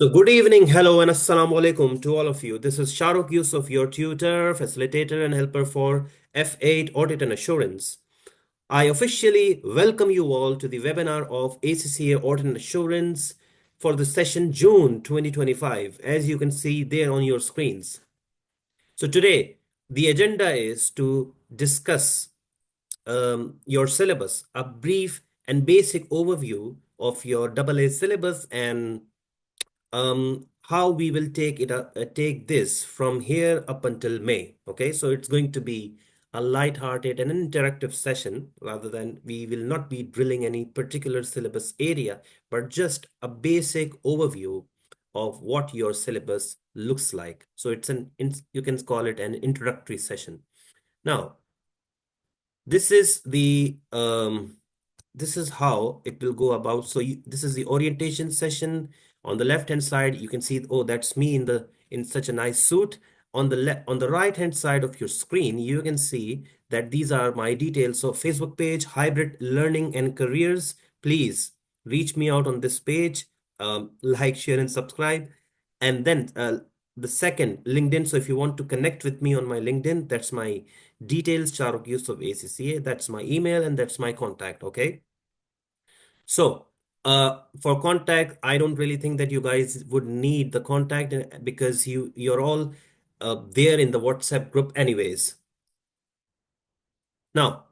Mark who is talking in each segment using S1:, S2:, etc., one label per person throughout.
S1: So good evening, hello, and assalamu alaikum to all of you. This is Shahrukh Yusuf, your tutor, facilitator, and helper for F8 Audit and Assurance. I officially welcome you all to the webinar of ACCA Audit and Assurance for the session June 2025, as you can see there on your screens. So today, the agenda is to discuss your syllabus, a brief and basic overview of your AA syllabus and how we will take this from here up until May. Okay, so it's going to be a light-hearted and an interactive session rather than we will not be drilling any particular syllabus area, but just a basic overview of what your syllabus looks like. So you can call it an introductory session. Now, this is the this is how it will go about. So this is the orientation session. On the left hand side, you can see, oh, that's me in such a nice suit. On the right hand side of your screen, you can see that these are my details. So Facebook page, Hybrid Learning and Careers. Please reach me out on this page. Like, share, and subscribe. And then the second, LinkedIn. So if you want to connect with me on my LinkedIn, that's my details, Shahrukh Yusuf ACCA. That's my email and that's my contact. Okay. So for contact, I don't really think that you guys would need the contact because you're all there in the WhatsApp group anyways. Now,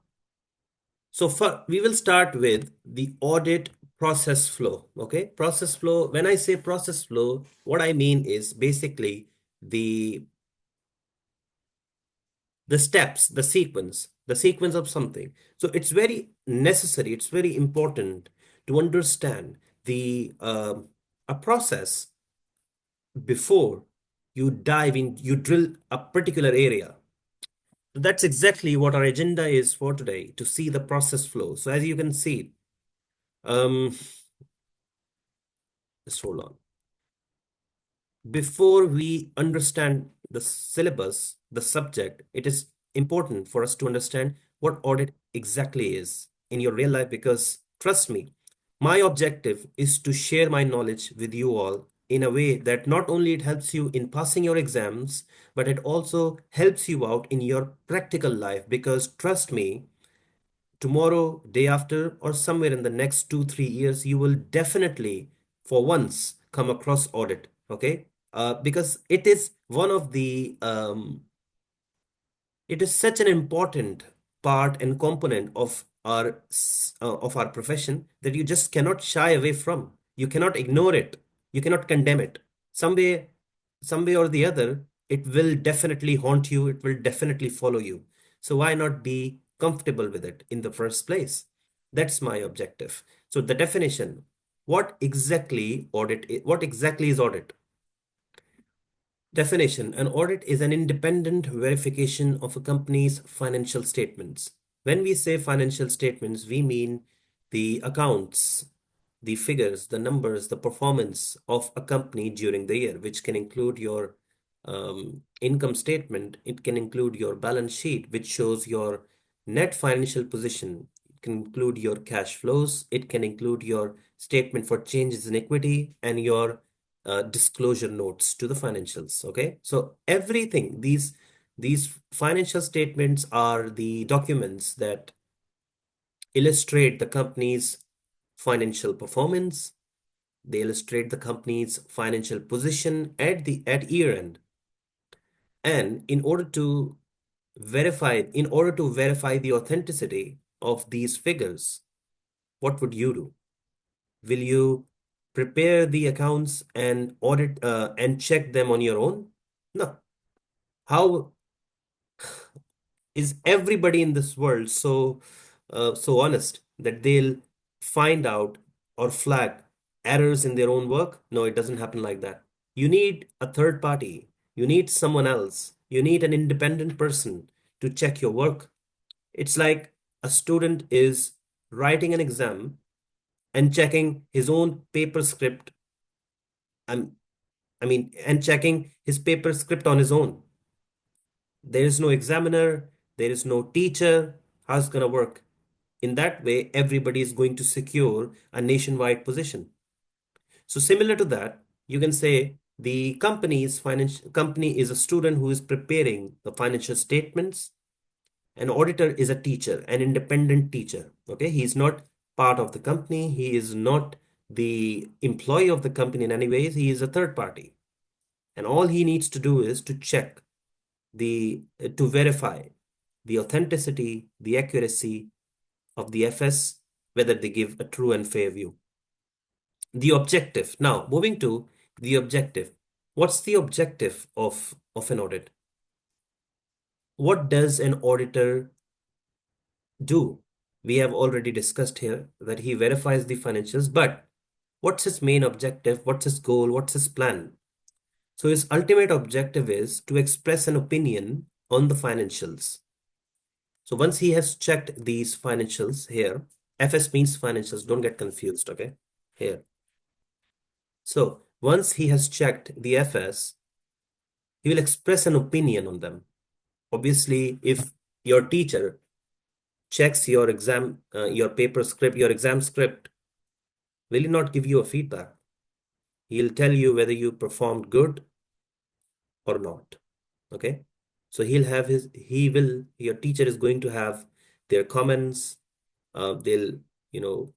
S1: we will start with the audit process flow. Okay, process flow. When I say process flow, what I mean is basically the steps, the sequence of something. So it's very necessary, it's very important to understand the a process before you dive in, you drill a particular area. So that's exactly what our agenda is for today, to see the process flow. So as you can see, um, just hold on. Before we understand the syllabus, the subject, it is important for us to understand what audit exactly is in your real life, because trust me, my objective is to share my knowledge with you all in a way that not only it helps you in passing your exams, but it also helps you out in your practical life. Because trust me, tomorrow, day after, or somewhere in the next 2, 3 years, you will definitely, for once, come across audit. Okay, because it is one of the it is such an important part and component of our profession that you just cannot shy away from. You cannot ignore it. You cannot condemn it. Some way, some way or the other, it will definitely haunt you. It will definitely follow you. So why not be comfortable with it in the first place? That's my objective. So the definition, what exactly is audit? Definition: an audit is an independent verification of a company's financial statements. When we say financial statements, we mean the accounts, the figures, the numbers, the performance of a company during the year, which can include your income statement. It can include your balance sheet, which shows your net financial position. It can include your cash flows. It can include your statement for changes in equity and your disclosure notes to the financials. Okay, so everything, these financial statements are the documents that illustrate the company's financial performance. They illustrate the company's financial position at year end. And in order to verify the authenticity of these figures, what would you do? Will you prepare the accounts and audit and check them on your own? No. How is everybody in this world so honest that they'll find out or flag errors in their own work? No, it doesn't happen like that. You need a third party. You need someone else. You need an independent person to check your work. It's like a student is writing an exam and checking his own paper script. um, and checking his paper script on his own. There is no examiner, there is no teacher. How's it going to work? In that way, everybody is going to secure a nationwide position. So, similar to that, You can say the company is a student who is preparing the financial statements. An auditor is a teacher, an independent teacher. Okay, he is not part of the company. He is not the employee of the company in any ways. He is a third party, and all he needs to do is to check to verify the authenticity, the accuracy of the FS, whether they give a true and fair view. The objective. Now, moving to the objective. What's the objective of an audit? What does an auditor do? We have already discussed here that he verifies the financials, but what's his main objective? What's his goal? What's his plan? So his ultimate objective is to express an opinion on the financials. So once he has checked these financials here, FS means financials, don't get confused, okay? Here. So once he has checked the FS, he will express an opinion on them. Obviously, if your teacher checks your your paper script, your exam script, will he not give you a feedback? He'll tell you whether you performed good or not. Okay. So your teacher is going to have their comments. They'll, you know,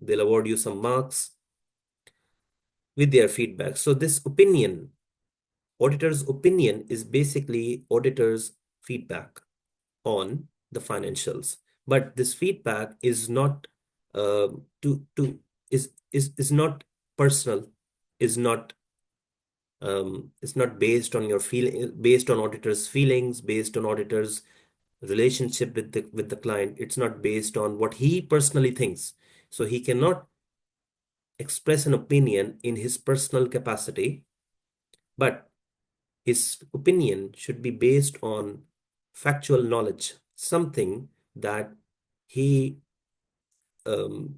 S1: they'll award you some marks with their feedback. So this opinion, auditor's opinion is basically auditor's feedback on the financials. But this feedback is not to is not personal, is not it's not based on based on auditor's feelings, based on auditor's relationship with the client. It's not based on what he personally thinks. So he cannot express an opinion in his personal capacity, but his opinion should be based on factual knowledge, something that he um,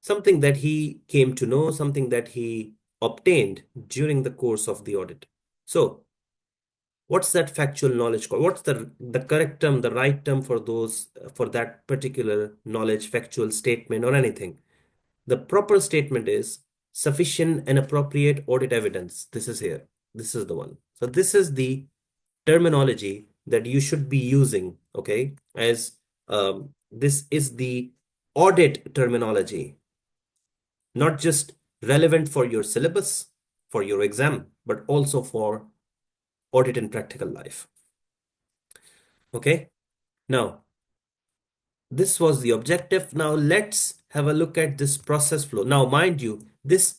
S1: something that he came to know, something that he obtained during the course of the audit. So what's that factual knowledge called? What's the correct term, the right term for those for that particular knowledge, factual statement or anything? The proper statement is sufficient and appropriate audit evidence. This is here. This is the one. So this is the terminology that you should be using, okay? As this is the audit terminology, not just relevant for your syllabus, for your exam, but also for audit in practical life. Okay, now this was the objective. Now let's have a look at this process flow. Now, mind you, this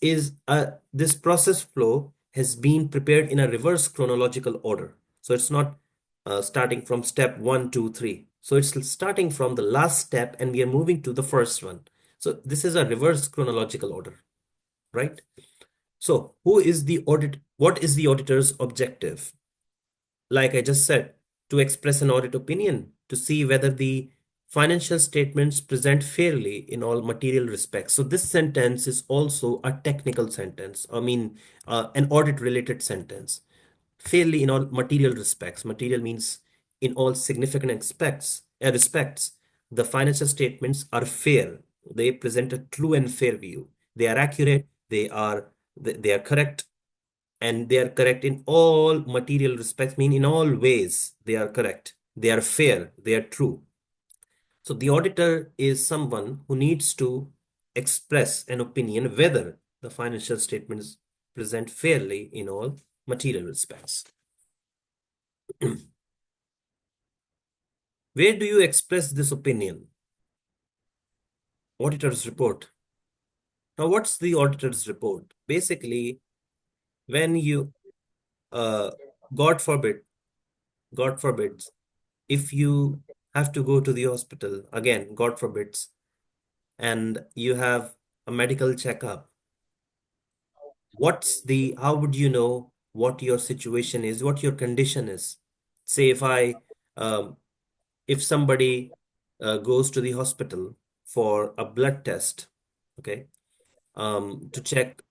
S1: process flow has been prepared in a reverse chronological order. So it's not starting from step 1, 2, 3. So it's starting from the last step and we are moving to the first one. So this is a reverse chronological order, right? So who is the audit? What is the auditor's objective? Like I just said, to express an audit opinion, to see whether the financial statements present fairly in all material respects. So this sentence is also a technical sentence. I mean, an audit related sentence. Fairly in all material respects. Material means in all significant respects, the financial statements are fair. They present a true and fair view. They are accurate. They are correct, and they are correct in all material respects, mean in all ways they are correct, they are fair, they are true. So the auditor is someone who needs to express an opinion whether the financial statements present fairly in all material respects. Where do you express this opinion? Auditor's report. Now, what's the auditor's report? Basically, when you, uh, God forbid, God forbids, if you have to go to the hospital, again, God forbids, and you have a medical checkup, how would you know what your situation is, what your condition is? Say um, if somebody goes to the hospital for a blood test, okay, to check,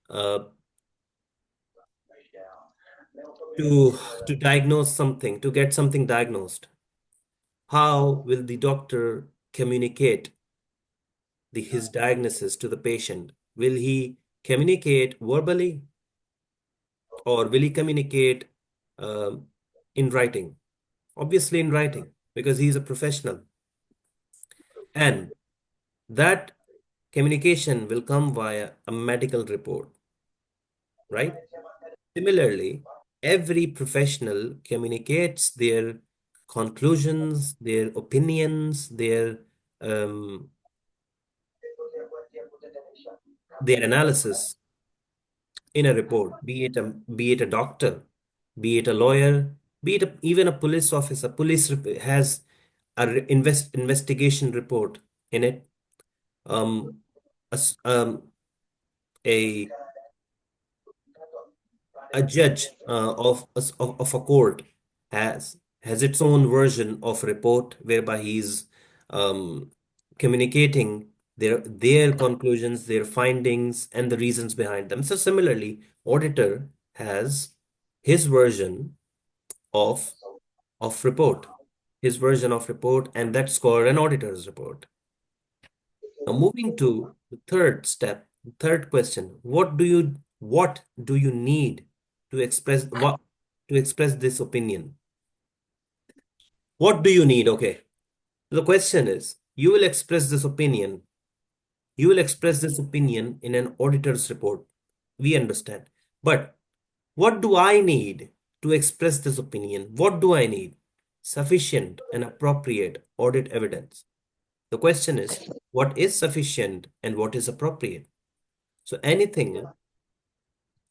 S1: to diagnose something, to get something diagnosed, how will the doctor communicate his diagnosis to the patient? Will he communicate verbally, or will he communicate um, in writing? Obviously, in writing, because he's a professional. And that communication will come via a medical report, right? Similarly, every professional communicates their conclusions, their opinions, um, their analysis in a report, be it a doctor, be it a lawyer, be it even a police officer. Has a investigation report in it. Um, a, s- um, a a judge of a court has its own version of report whereby he's um, communicating their conclusions, their findings, and the reasons behind them. So similarly, auditor has his version of report, and that's called an auditor's report. Now, moving to the third step, third question, what do you need to express this opinion? What do you need? Okay. The question is, you will express this opinion in an auditor's report. We understand. But what do I need to express this opinion? What do I need? Sufficient and appropriate audit evidence. The question is, what is sufficient and what is appropriate? So anything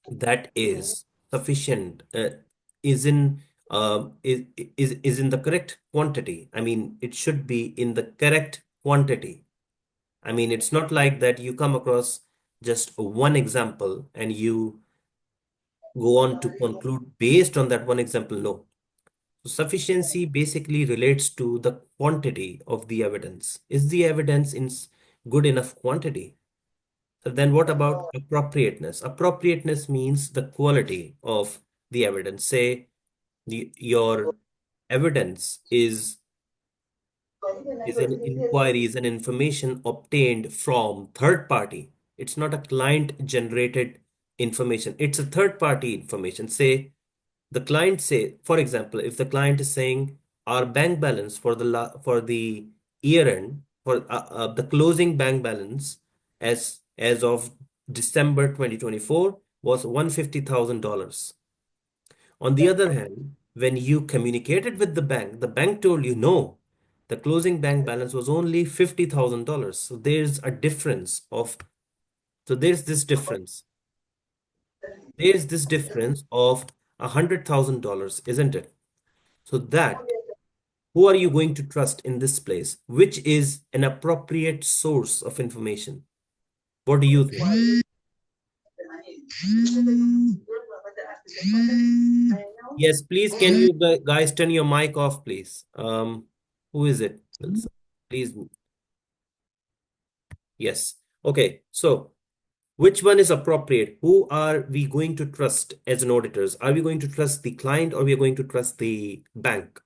S1: that is sufficient is in is in the correct quantity. I mean, it should be in the correct quantity. I mean, it's not like that you come across just one example and you go on to conclude based on that one example. No. So sufficiency basically relates to the quantity of the evidence. Is the evidence in good enough quantity? So then what about appropriateness? Appropriateness means the quality of the evidence. Say your evidence is an inquiry, is an information obtained from third party. It's not a client generated information. It's a third party information. Say the client say, for example, if the client is saying our bank balance for the year end for the closing bank balance as of December 2024 was $150,000. On the other hand, when you communicated with the bank told you no, the closing bank balance was only $50,000. So there's a difference of so there's this difference of $100,000, isn't it? So that who are you going to trust in this place? Which is an appropriate source of information? What do you think? Yes, please. Can you guys turn your mic off, please? Who is it? Please. Yes. Okay. So, which one is appropriate? Who are we going to trust as an auditors? Are we going to trust the client or we are going to trust the bank?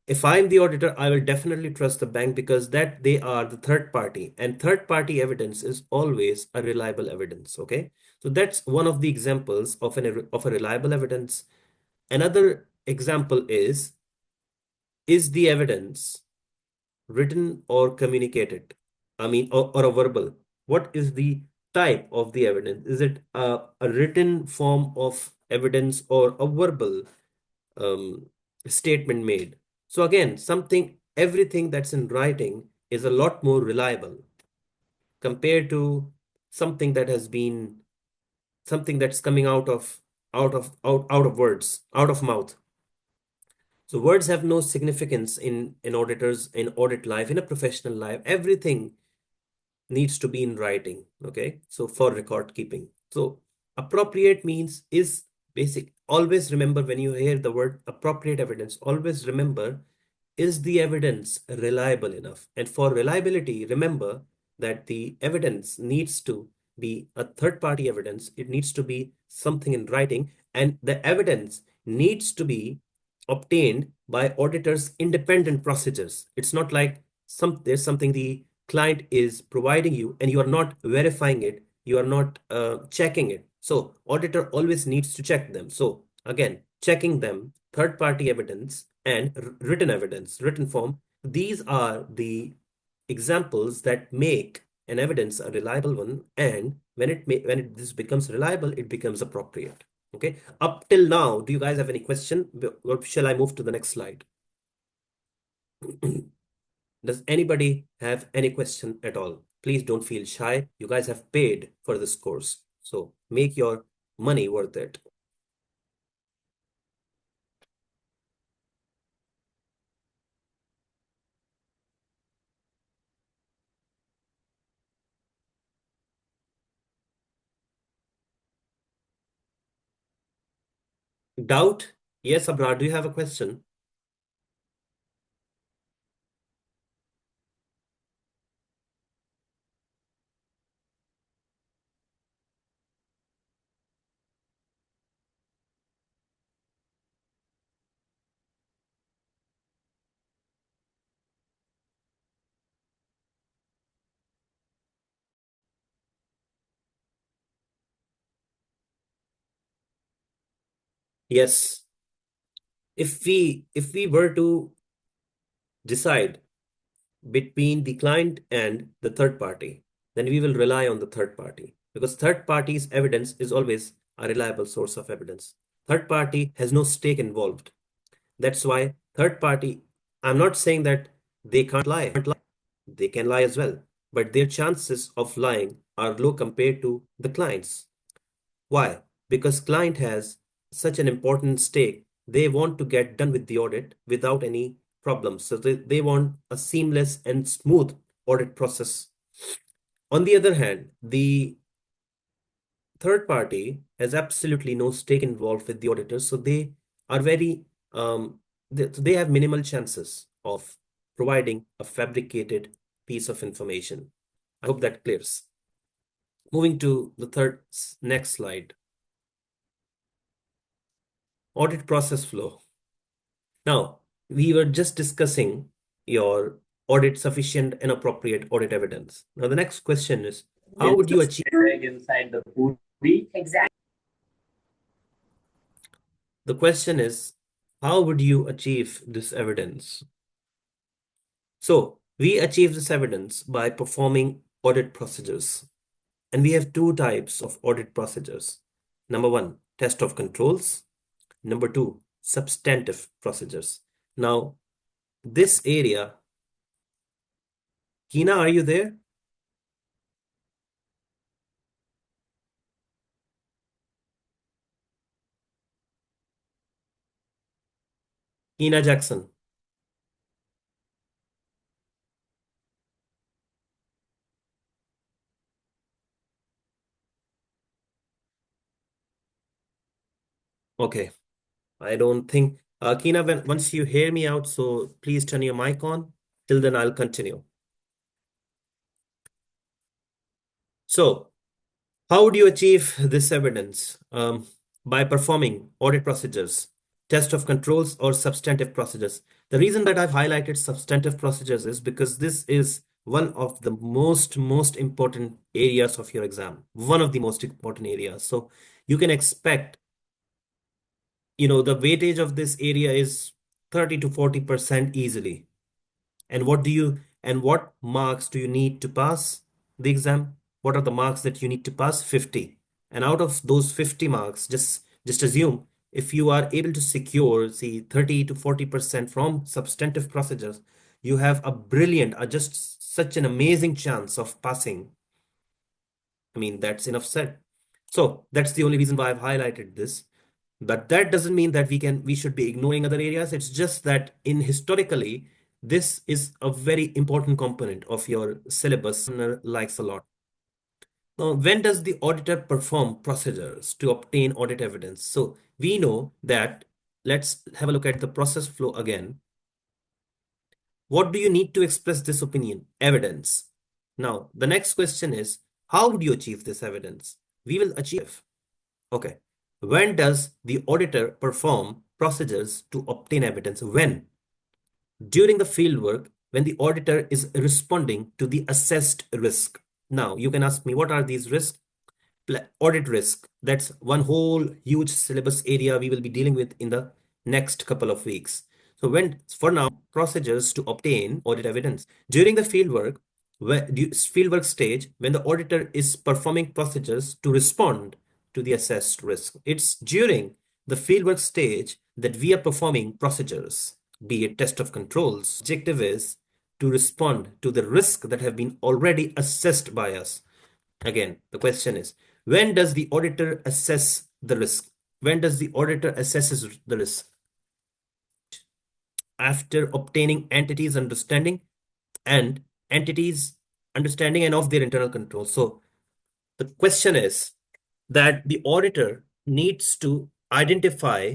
S1: If I'm the auditor, I will definitely trust the bank because that they are the third party, and third party evidence is always a reliable evidence. Okay, so that's one of the examples of a reliable evidence. Another example is the evidence written or communicated? I mean, or a verbal. What is the type of the evidence? Is it a written form of evidence or a verbal um, statement made? So again, everything that's in writing is a lot more reliable compared to something that has been something that's coming out of words, out of mouth. So words have no significance in auditors, in audit life, in a professional life. Everything needs to be in writing. Okay, so for record keeping. So appropriate means is basic. Always remember when you hear the word appropriate evidence, always remember, is the evidence reliable enough? And for reliability, remember that the evidence needs to be a third party evidence. It needs to be something in writing, and the evidence needs to be obtained by auditors' independent procedures. It's not like there's something the client is providing you and you are not verifying it you are not checking it. So auditor always needs to check them. So again, checking them, third-party evidence and written evidence, written form, these are the examples that make an evidence a reliable one, and this becomes reliable, it becomes appropriate. Okay, up till now, do you guys have any question, or shall I move to the next slide? Does anybody have any question at all? Please don't feel shy. You guys have paid for this course, so make your money worth it. Doubt? Yes, Abrar, do you have a question? Yes. If we were to decide between the client and the third party, then we will rely on the third party, because third party's evidence is always a reliable source of evidence. Third party has no stake involved. That's why third party, I'm not saying that they can't lie. They can lie as well, but their chances of lying are low compared to the clients. Why? Because client has such an important stake. They want to get done with the audit without any problems. So they want a seamless and smooth audit process. On the other hand, the third party has absolutely no stake involved with the auditors. So they are very, they have minimal chances of providing a fabricated piece of information. I hope that clears. Moving to the next slide. Audit process flow. Now, we were just discussing your audit sufficient and appropriate audit evidence. Now, the next question is, how would you achieve?
S2: Inside the puri. Exactly.
S1: The question is, how would you achieve this evidence? So, we achieve this evidence by performing audit procedures. And we have two types of audit procedures. Number one, test of controls. Number two, substantive procedures. Now, this area, Kina, are you there? Kina Jackson. Okay. I don't think, Kina, once you hear me out, so please turn your mic on. Till then, I'll continue. So, how would you achieve this evidence? By performing audit procedures, test of controls, or substantive procedures. The reason that I've highlighted substantive procedures is because this is one of the most important areas of your exam. One of the most important areas. So you can expect, the weightage of this area is 30 to 40% easily. And what marks do you need to pass the exam? What are the marks that you need to pass? 50. And out of those 50 marks, just assume if you are able to secure, see, 30 to 40% from substantive procedures, you have a brilliant, just such an amazing chance of passing. I mean, that's enough said. So that's the only reason why I've highlighted this. But that doesn't mean that we should be ignoring other areas. It's just that in historically, this is a very important component of your syllabus likes a lot. Now, when does the auditor perform procedures to obtain audit evidence? So we know that, let's have a look at the process flow again. What do you need to express this opinion? Evidence. Now, the next question is, how would you achieve this evidence? We will achieve. Okay. When does the auditor perform procedures to obtain evidence? When? During the fieldwork, when the auditor is responding to the assessed risk. Now, you can ask me, what are these risks? audit risk. That's one whole huge syllabus area we will be dealing with in the next couple of weeks. So for now, procedures to obtain audit evidence. During the fieldwork stage, when the auditor is performing procedures to respond to the assessed risk. It's during the fieldwork stage that we are performing procedures, be it test of controls. Objective is to respond to the risk that have been already assessed by us. Again, the question is, when does the auditor assess the risk? When does the auditor assesses the risk? After obtaining entities understanding and of their internal control. So the question is that the auditor needs to identify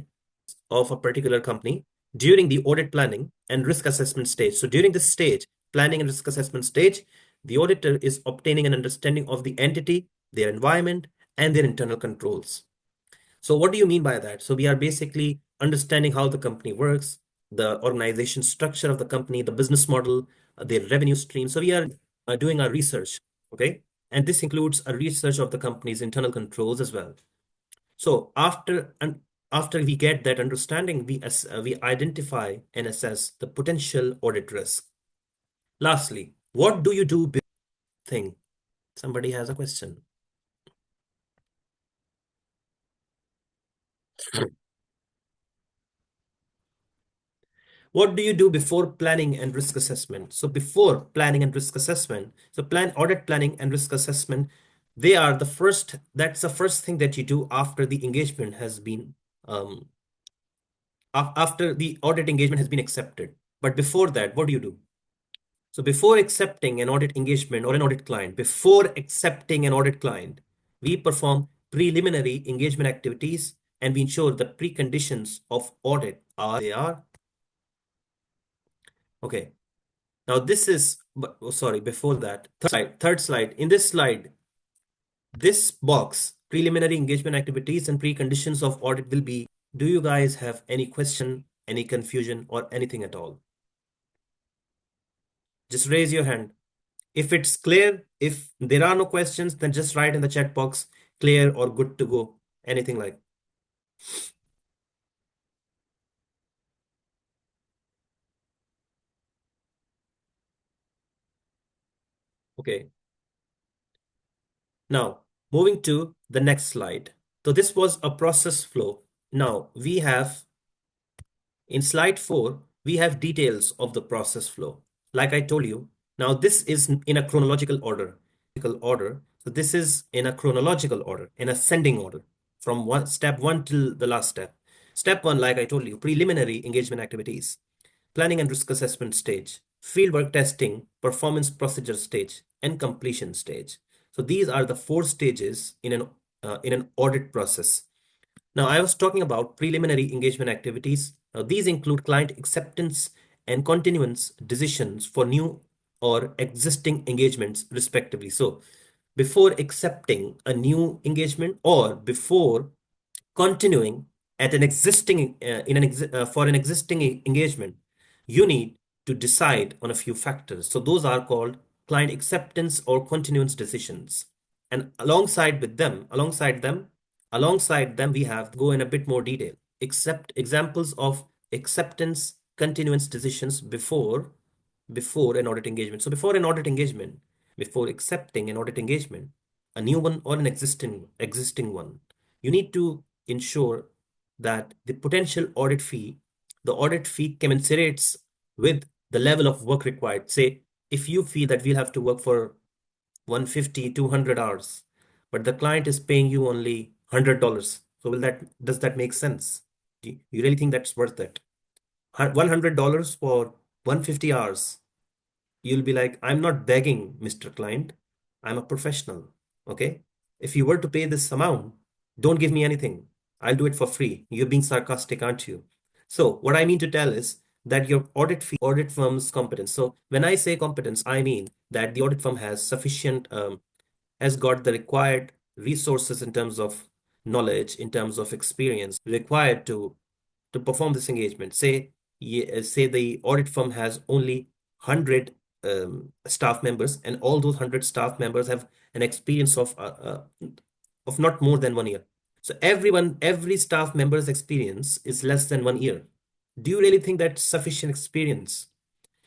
S1: of a particular company during the audit planning and risk assessment stage. So during this stage, planning and risk assessment stage, the auditor is obtaining an understanding of the entity, their environment, and their internal controls. So what do you mean by that? So we are basically understanding how the company works, the organization structure of the company, the business model, their revenue stream. So we are doing our research, okay? And this includes a research of the company's internal controls as well. So after we get that understanding, we identify and assess the potential audit risk. Lastly, what do you do? Thing. Somebody has a question. What do you do before planning and risk assessment? So before planning and risk assessment, so audit planning and risk assessment, that's the first thing that you do after the engagement has been after the audit engagement has been accepted. But before that, what do you do? So before accepting an audit engagement or an audit client, we perform preliminary engagement activities and we ensure the preconditions of audit are. Okay. Now this is, sorry, before that, third slide. In this slide, this box, preliminary engagement activities and preconditions of audit will be, do you guys have any question, any confusion or anything at all? Just raise your hand. If it's clear, if there are no questions, then just write in the chat box, clear or good to go, anything like. Okay. Now, moving to the next slide. So this was a process flow. Now we have, in slide 4, we have details of the process flow. Like I told you, now this is in a chronological order. So this is in a chronological order, in ascending order, from step 1 till the last step. Step 1, like I told you, preliminary engagement activities, planning and risk assessment stage, fieldwork testing, performance procedure stage, and completion stage. So these are the 4 stages in an audit process. Now, I was talking about preliminary engagement activities. Now, these include client acceptance and continuance decisions for new or existing engagements, respectively. So, before accepting a new engagement or before continuing at an existing for an existing engagement, you need to decide on a few factors. So those are called client acceptance or continuance decisions. And alongside them, we have to go in a bit more detail. Examples of acceptance continuance decisions before an audit engagement. So before accepting an audit engagement, a new one or an existing one, you need to ensure that the audit fee commensurates with the level of work required. Say, if you feel that we'll have to work for 150, 200 hours, but the client is paying you only $100. So does that make sense? Do you really think that's worth it? $100 for 150 hours. You'll be like, I'm not begging, Mr. Client. I'm a professional. Okay. If you were to pay this amount, don't give me anything. I'll do it for free. You're being sarcastic, aren't you? So what I mean to tell is that your audit firm's competence. So when I say competence, I mean that the audit firm has got the required resources in terms of knowledge, in terms of experience required to perform this engagement. Say the audit firm has only 100 staff members, and all those 100 staff members have an experience of of not more than 1 year. So every staff member's experience is less than 1 year. Do you really think that's sufficient experience?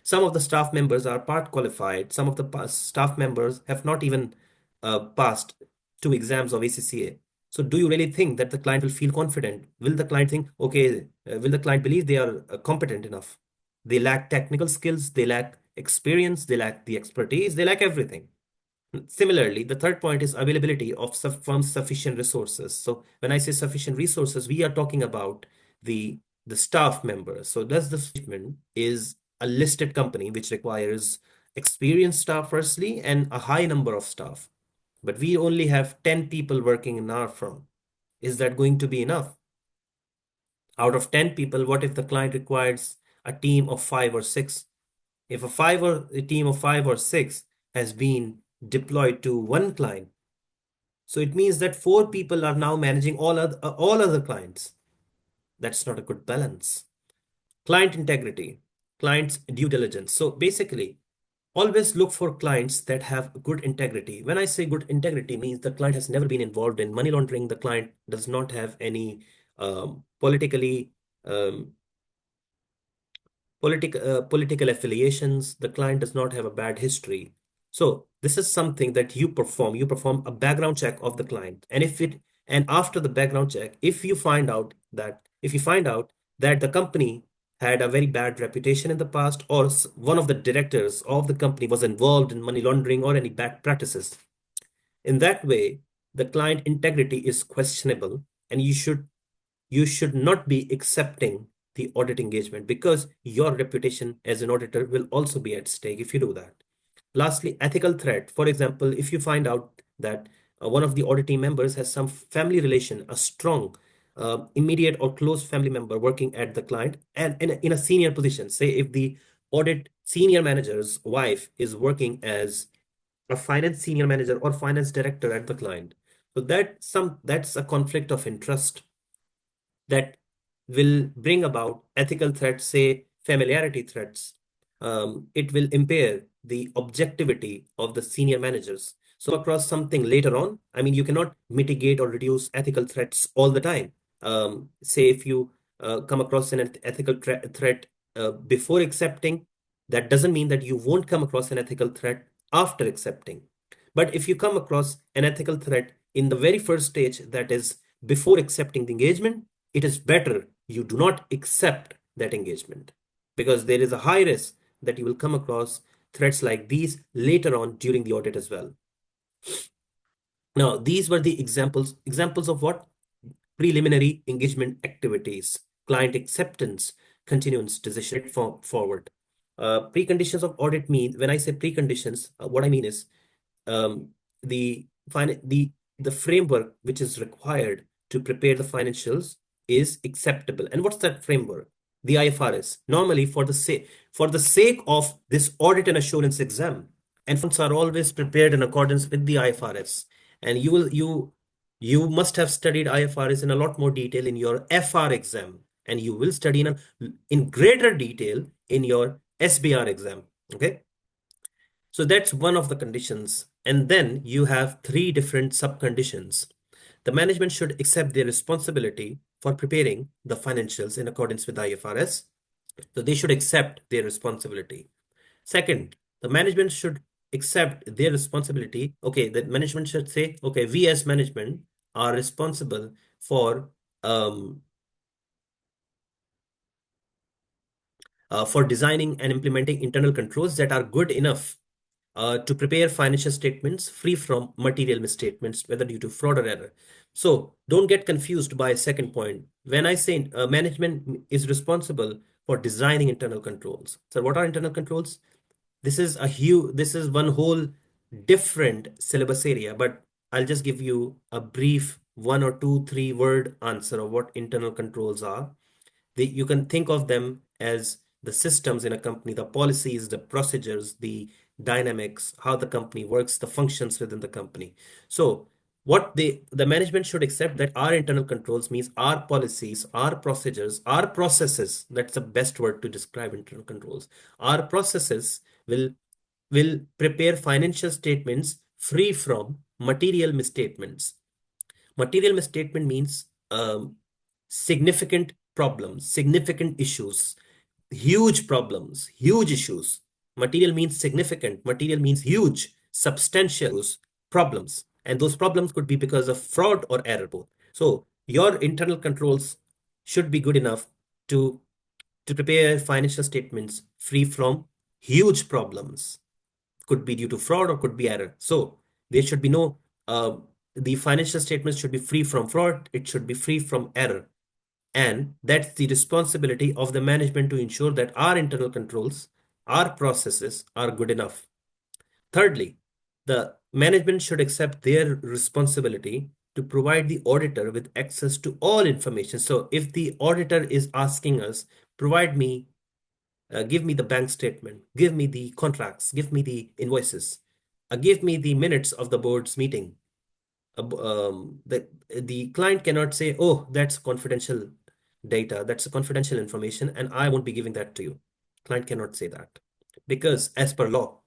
S1: Some of the staff members are part qualified. Some of the staff members have not even passed 2 exams of ACCA. So do you really think that the client will feel confident? Will the client think, okay, will the client believe they are competent enough? They lack technical skills, they lack experience, they lack the expertise, they lack everything. Similarly, the third point is availability of firm's sufficient resources. So when I say sufficient resources, we are talking about the staff members. So does the statement is a listed company which requires experienced staff firstly and a high number of staff. But we only have 10 people working in our firm. Is that going to be enough? Out of 10 people, what if the client requires a team of 5 or 6? If a team of 5 or 6 has been deployed to one client, so it means that 4 people are now managing all other clients. That's not a good balance. Client integrity, client's due diligence. So basically, always look for clients that have good integrity. When I say good integrity, means the client has never been involved in money laundering. The client does not have any politically um, political affiliations. The client does not have a bad history. So this is something that you perform. You perform a background check of the client. And after the background check, if you find out that the company had a very bad reputation in the past, or one of the directors of the company was involved in money laundering or any bad practices, in that way, the client integrity is questionable, and you should not be accepting the audit engagement because your reputation as an auditor will also be at stake if you do that. Lastly, ethical threat. For example, if you find out that one of the audit team members has some family relation, a strong, immediate or close family member working at the client and in a senior position, say if the audit senior manager's wife is working as a finance senior manager or finance director at the client. So that's a conflict of interest that will bring about ethical threats, say familiarity threats. It will impair the objectivity of the senior managers. So across something later on, I mean, you cannot mitigate or reduce ethical threats all the time. Say if you come across an ethical threat before accepting, that doesn't mean that you won't come across an ethical threat after accepting. But if you come across an ethical threat in the very first stage, that is before accepting the engagement, it is better you do not accept that engagement because there is a high risk that you will come across threats like these later on during the audit as well. Now, these were the examples of what? Preliminary engagement activities, client acceptance, continuance decision forward. Preconditions of audit mean, when I say preconditions, what I mean is um, the the framework which is required to prepare the financials is acceptable. And what's that framework? The IFRS. Normally, for the sake of this audit and assurance exam, and funds are always prepared in accordance with the IFRS. And you must have studied IFRS in a lot more detail in your FR exam, and you will study in greater detail in your SBR exam. Okay. So that's one of the conditions. And then you have 3 different sub-conditions. The management should accept their responsibility for preparing the financials in accordance with IFRS. So they should accept their responsibility. Second, the management should accept their responsibility. Okay, the management should say, okay, we as management are responsible um, for designing and implementing internal controls that are good enough to prepare financial statements free from material misstatements, whether due to fraud or error. So don't get confused by a second point. When I say management is responsible for designing internal controls. So what are internal controls? This is one whole different syllabus area, but I'll just give you a brief 1 or 2, 3 word answer of what internal controls are. You can think of them as the systems in a company, the policies, the procedures, the dynamics, how the company works, the functions within the company. So what the management should accept that our internal controls means our policies, our procedures, our processes. That's the best word to describe internal controls. Our processes will prepare financial statements free from material misstatements. Material misstatement means significant problems, significant issues, huge problems, huge issues. Material means significant, material means huge, substantial problems. And those problems could be because of fraud or error both. So your internal controls should be good enough to prepare financial statements free from huge problems. Could be due to fraud or could be error. So there should be no, the financial statements should be free from fraud, it should be free from error. And that's the responsibility of the management to ensure that our internal controls, our processes are good enough. Thirdly, the management should accept their responsibility to provide the auditor with access to all information. So if the auditor is asking us, provide me, give me the bank statement, give me the contracts, give me the invoices, give me the minutes of the board's meeting. The client cannot say, oh, that's confidential data, that's a confidential information, and I won't be giving that to you. Client cannot say that because as per law,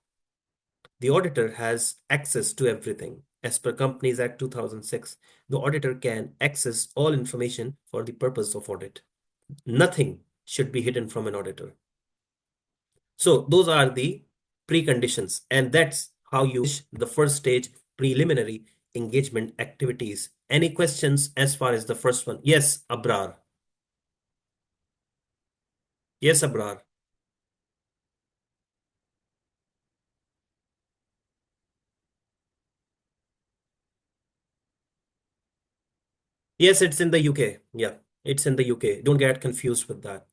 S1: the auditor has access to everything. As per Companies Act 2006, the auditor can access all information for the purpose of audit. Nothing should be hidden from an auditor. So those are the preconditions, and that's how you finish the first stage preliminary engagement activities. Any questions as far as the first one? Yes, Abrar. Yes, Abrar. Yes, it's in the UK. Yeah, it's in the UK. Don't get confused with that.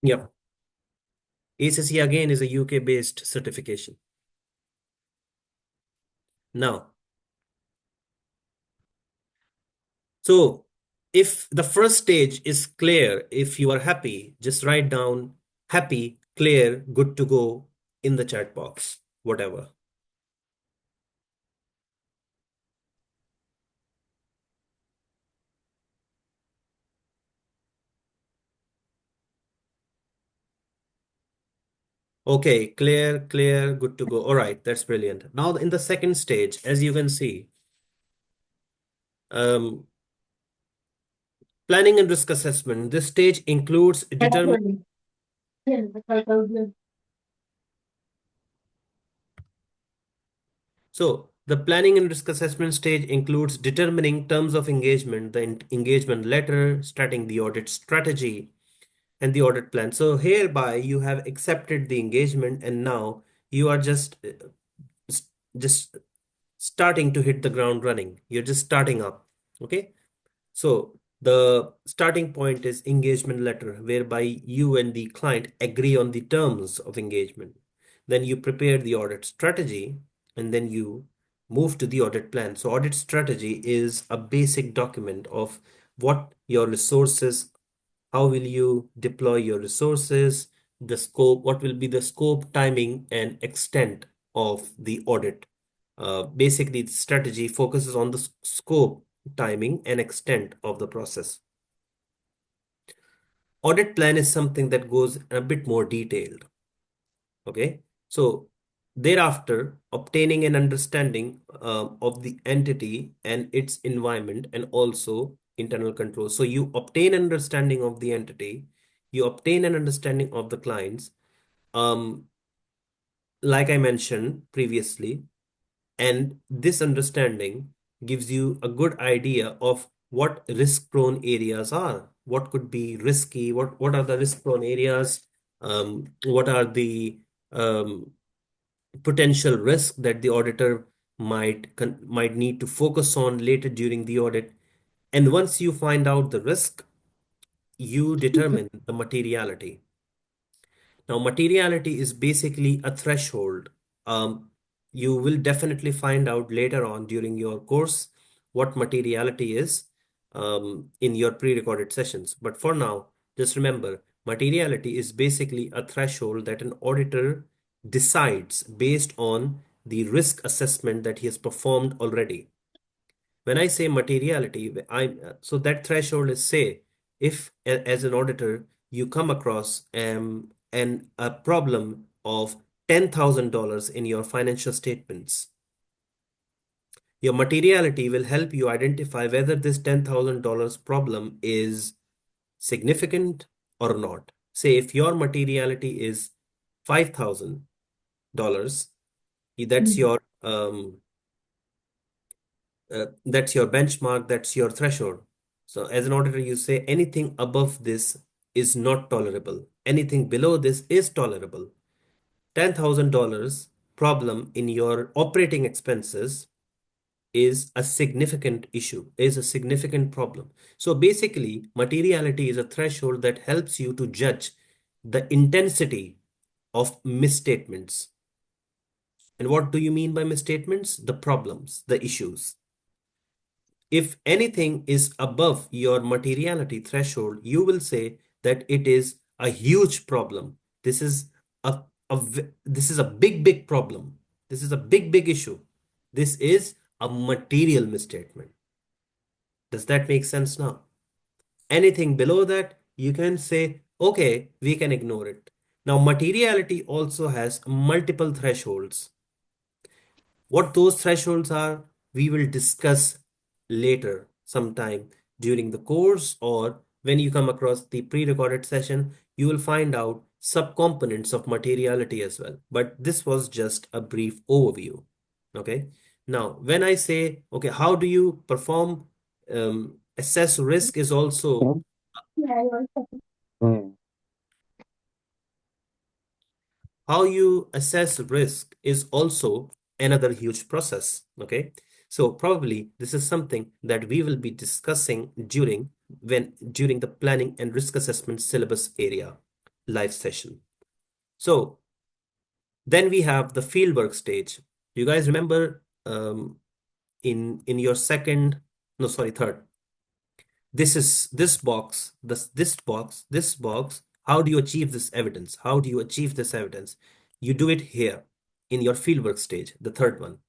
S1: Yeah. ACCA again is a UK based certification. Now, so if the first stage is clear, if you are happy, just write down happy, clear, good to go in the chat box, whatever. Okay, clear, clear, good to go. All right, that's brilliant. Now, in the second stage, as you can see, um, planning and risk assessment. This stage includes determining. So, the planning and risk assessment stage includes determining terms of engagement, the engagement letter, starting the audit strategy, and the audit plan. So, hereby you have accepted the engagement, and now you are s- just starting to hit the ground running. You're just starting up. Okay. So the starting point is engagement letter, whereby you and the client agree on the terms of engagement. Then you prepare the audit strategy, and then you move to the audit plan. So audit strategy is a basic document of what your resources, how will you deploy your resources, the scope, what will be the scope, timing, and extent of the audit. Basically, the strategy focuses on the scope, timing, and extent of the process. Audit plan is something that goes a bit more detailed. Okay. So thereafter, obtaining an understanding of the entity and its environment and also internal control. So you obtain an understanding of the entity, you obtain an understanding of the clients. Um, like I mentioned previously, and this understanding gives you a good idea of what risk-prone areas are, what could be risky, what are the risk-prone areas, what are the potential risk that the auditor might need to focus on later during the audit. And once you find out the risk, you determine the materiality. Now, materiality is basically a threshold. You will definitely find out later on during your course what materiality is in your pre-recorded sessions. But for now, just remember, materiality is basically a threshold that an auditor decides based on the risk assessment that he has performed already. When I say materiality, so that threshold is, say, if as an auditor you come across a problem of $10,000 in your financial statements, Your materiality will help you identify whether this $10,000 problem is significant or not. Say if your materiality is $5,000, that's your benchmark, that's your threshold. So as an auditor, you say anything above this is not tolerable. Anything below this is tolerable. $10,000 problem in your operating expenses is a significant issue, is a significant problem. So basically, materiality is a threshold that helps you to judge the intensity of misstatements. And what do you mean by misstatements? The problems, the issues. If anything is above your materiality threshold, you will say that it is a huge problem. This is this is a big problem. This is a big issue. This is a material misstatement. Does that make sense now? Anything below that, you can say, okay, we can ignore it. Now, materiality also has multiple thresholds. What those thresholds are, we will discuss later sometime during the course, or when you come across the pre-recorded session, you will find out subcomponents of materiality as well. But this was just a brief overview. Okay. Now, when I say, okay, how do you perform assess risk is also
S3: Mm.
S1: how you assess risk is also another huge process. Okay. So probably this is something that we will be discussing during the planning and risk assessment syllabus area live session. So then we have the fieldwork stage. You guys remember in your third. This box. How do you achieve this evidence? How do you achieve this evidence? You do it here in your fieldwork stage, the third one.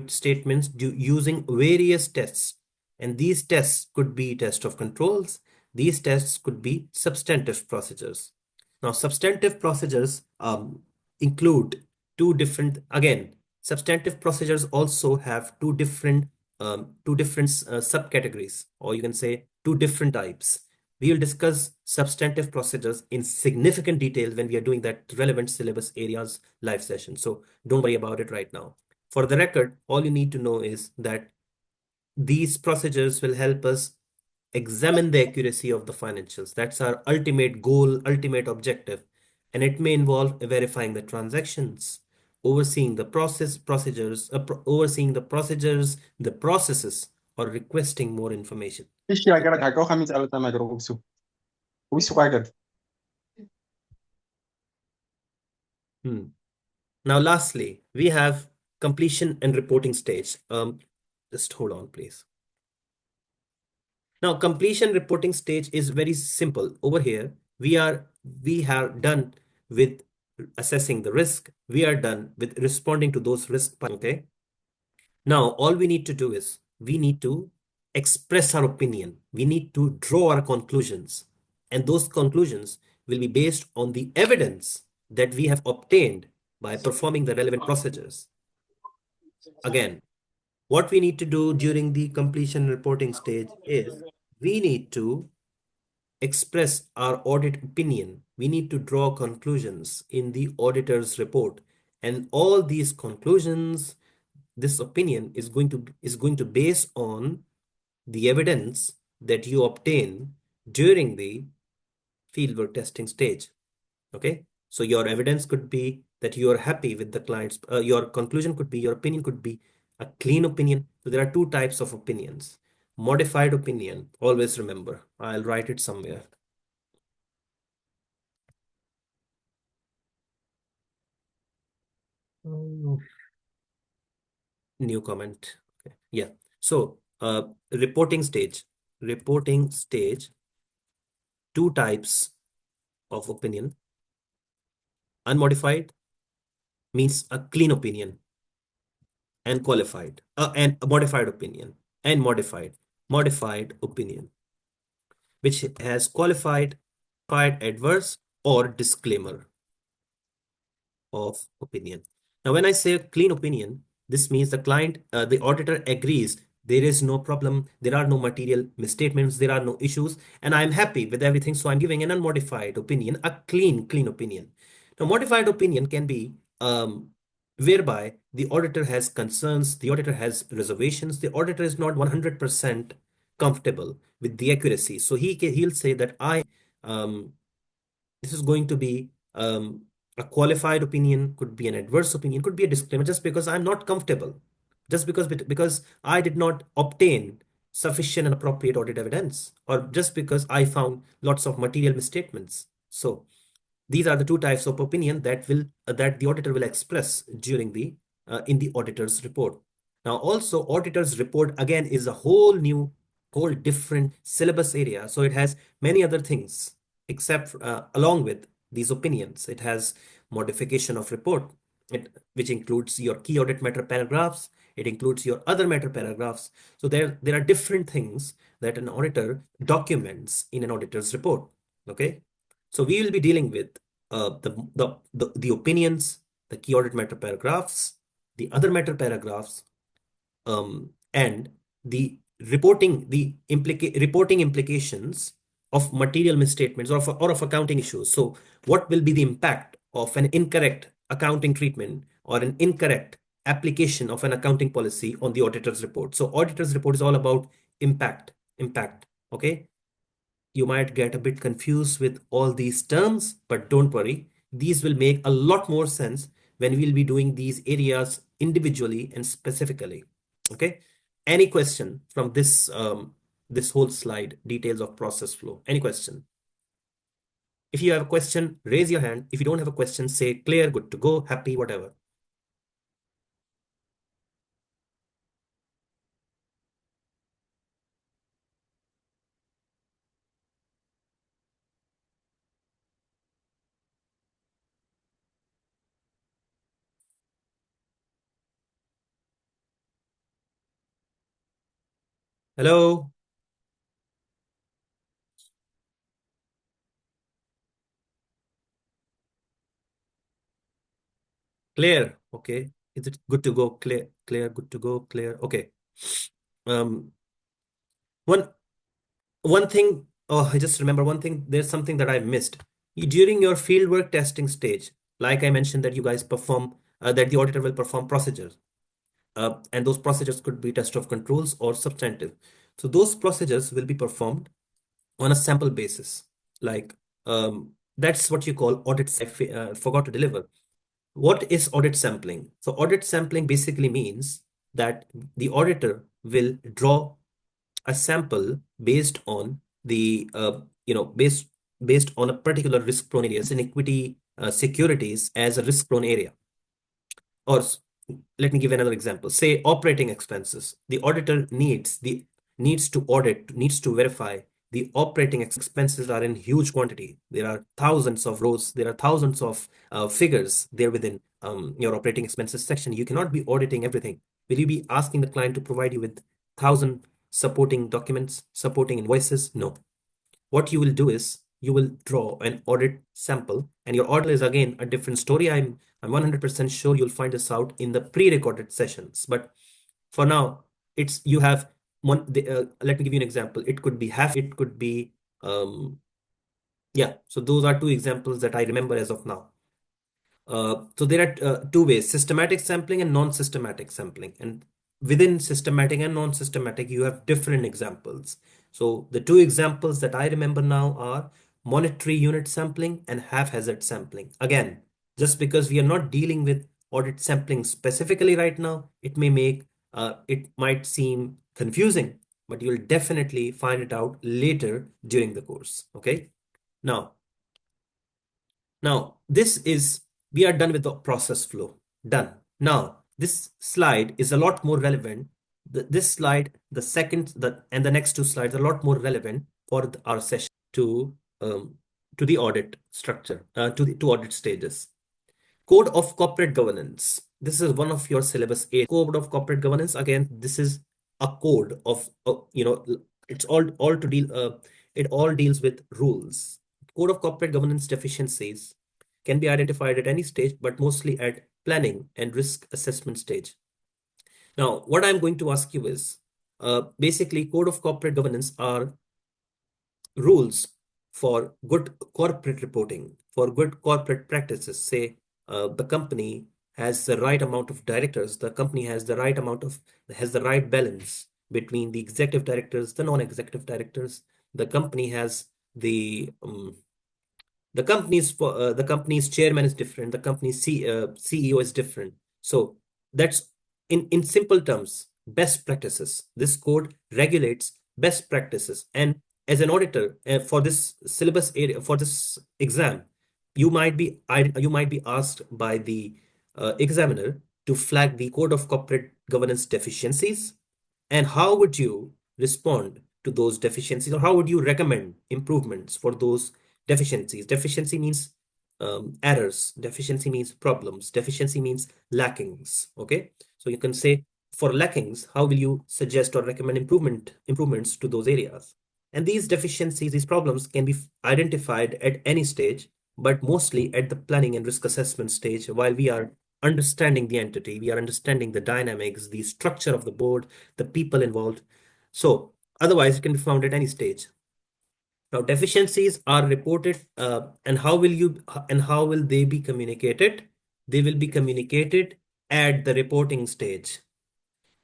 S1: Statements using various tests. And these tests could be test of controls. These tests could be substantive procedures. Now, substantive procedures include again, substantive procedures also have two different subcategories, or you can say two different types. We will discuss substantive procedures in significant detail when we are doing that relevant syllabus areas live session. So don't worry about it right now. For the record, all you need to know is that these procedures will help us examine the accuracy of the financials. That's our ultimate goal, ultimate objective. And it may involve verifying the transactions, overseeing the the processes, or requesting more information. Now, lastly, we have completion and reporting stage. Just hold on, please. Now, completion reporting stage is very simple. Over here, we have done with assessing the risk. We are done with responding to those risks. Okay. Now, all we need to do is we need to express our opinion. We need to draw our conclusions. And those conclusions will be based on the evidence that we have obtained by performing the relevant procedures. Again, what we need to do during the completion reporting stage is we need to express our audit opinion. We need to draw conclusions in the auditor's report. And all these conclusions, this opinion is going to base on the evidence that you obtain during the fieldwork testing stage. Okay. So your evidence could be that you are happy with the client's, your conclusion could be, your opinion could be a clean opinion. So there are two types of opinions. Modified opinion, always remember, I'll write it somewhere. New comment. Okay. Yeah. So reporting stage, two types of opinion. Unmodified means a clean opinion, and qualified and a modified opinion, and modified opinion, which has qualified adverse or disclaimer of opinion. Now, when I say clean opinion, This means the auditor agrees there is no problem, there are no material misstatements, there are no issues, and I'm happy with everything. So I'm giving an unmodified opinion, a clean opinion. Now, modified opinion can be whereby the auditor has concerns, the auditor has reservations, the auditor is not 100% comfortable with the accuracy. So he'll say that um, this is going to be a qualified opinion, could be an adverse opinion, could be a disclaimer, just because I'm not comfortable, just because I did not obtain sufficient and appropriate audit evidence, or just because I found lots of material misstatements. So these are the two types of opinion that the auditor will express during the in the auditor's report. Now, also, auditor's report again is a whole different syllabus area. So it has many other things except along with these opinions. It has modification of report, which includes your key audit matter paragraphs. It includes your other matter paragraphs. So there are different things that an auditor documents in an auditor's report. Okay. So we will be dealing with the opinions, the key audit matter paragraphs, the other matter paragraphs, and the reporting implications of material misstatements or of accounting issues. So what will be the impact of an incorrect accounting treatment or an incorrect application of an accounting policy on the auditor's report? So auditor's report is all about impact. Okay. You might get a bit confused with all these terms, but don't worry. These will make a lot more sense when we'll be doing these areas individually and specifically. Okay. Any question from this whole slide, details of process flow? Any question? If you have a question, raise your hand. If you don't have a question, say clear, good to go, happy, whatever. Hello, clear. Okay. Is it good to go? Clear, good to go, clear. Okay. Um, one One thing, oh, I just remember one thing. There's something that I missed. During your fieldwork testing stage, like I mentioned, that you guys perform, that the auditor will perform procedures. And those procedures could be test of controls or substantive. So those procedures will be performed on a sample basis. Like that's what you call audit. Forgot to deliver. What is audit sampling? So audit sampling basically means that the auditor will draw a sample based on the based on a particular risk prone area, in equity securities as a risk prone area. Or let me give another example. Say operating expenses. The auditor needs to verify the operating expenses are in huge quantity. There are thousands of rows. There are thousands of figures there within your operating expenses section. You cannot be auditing everything. Will you be asking the client to provide you with thousand supporting documents, supporting invoices? No. What you will do is you will draw an audit sample, and your audit is again a different story. I'm 100% sure you'll find this out in the pre-recorded sessions. But for now, it's you have one. Let me give you an example. It could be half. It could be yeah. So those are two examples that I remember as of now. So there are two ways: systematic sampling and non-systematic sampling. And within systematic and non-systematic, you have different examples. So the two examples that I remember now are monetary unit sampling and haphazard sampling. Again, just because we are not dealing with audit sampling specifically right now, it might seem confusing, but you'll definitely find it out later during the course. Okay. Now, we are done with the process flow. Done. Now, this slide is a lot more relevant. This slide, and the next two slides are a lot more relevant for our session um, to the audit structure, to the two audit stages. Code of corporate governance. This is one of your syllabus A. Code of corporate governance. Again, this is a code of, it's all to deal, it all deals with rules. Code of corporate governance deficiencies can be identified at any stage, but mostly at planning and risk assessment stage. Now, what I'm going to ask you is basically code of corporate governance are rules for good corporate reporting, for good corporate practices. Say the company has the right amount of directors, the company has the right amount of has the right balance between the executive directors, the non-executive directors. The company has the company's chairman is different, the company's CEO is different. So that's in simple terms, best practices. This code regulates best practices. And as an auditor for this syllabus area, for this exam, you might be asked by the examiner to flag the code of corporate governance deficiencies. And how would you respond to those deficiencies, or how would you recommend improvements for those deficiencies? Deficiency means errors. Deficiency means problems. Deficiency means lackings. Okay, so you can say for lackings, how will you suggest or recommend improvements to those areas? And these deficiencies, these problems can be identified at any stage, but mostly at the planning and risk assessment stage, while we are understanding the entity, we are understanding the dynamics, the structure of the board, the people involved. So otherwise, it can be found at any stage. Now, deficiencies are reported, and how will they be communicated? They will be communicated at the reporting stage.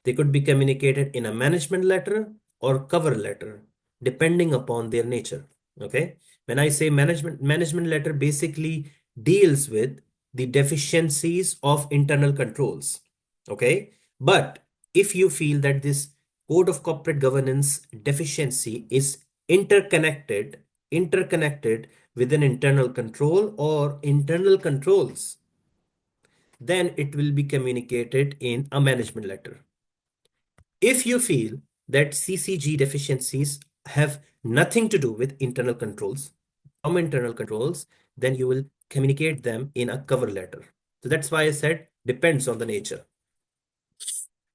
S1: They could be communicated in a management letter or cover letter, depending upon their nature. Okay. When I say management letter basically deals with the deficiencies of internal controls. Okay. But if you feel that this code of corporate governance deficiency is interconnected with an internal control or internal controls, then it will be communicated in a management letter. If you feel that CCG deficiencies have nothing to do with internal controls, from internal controls, then you will communicate them in a cover letter. So that's why I said depends on the nature.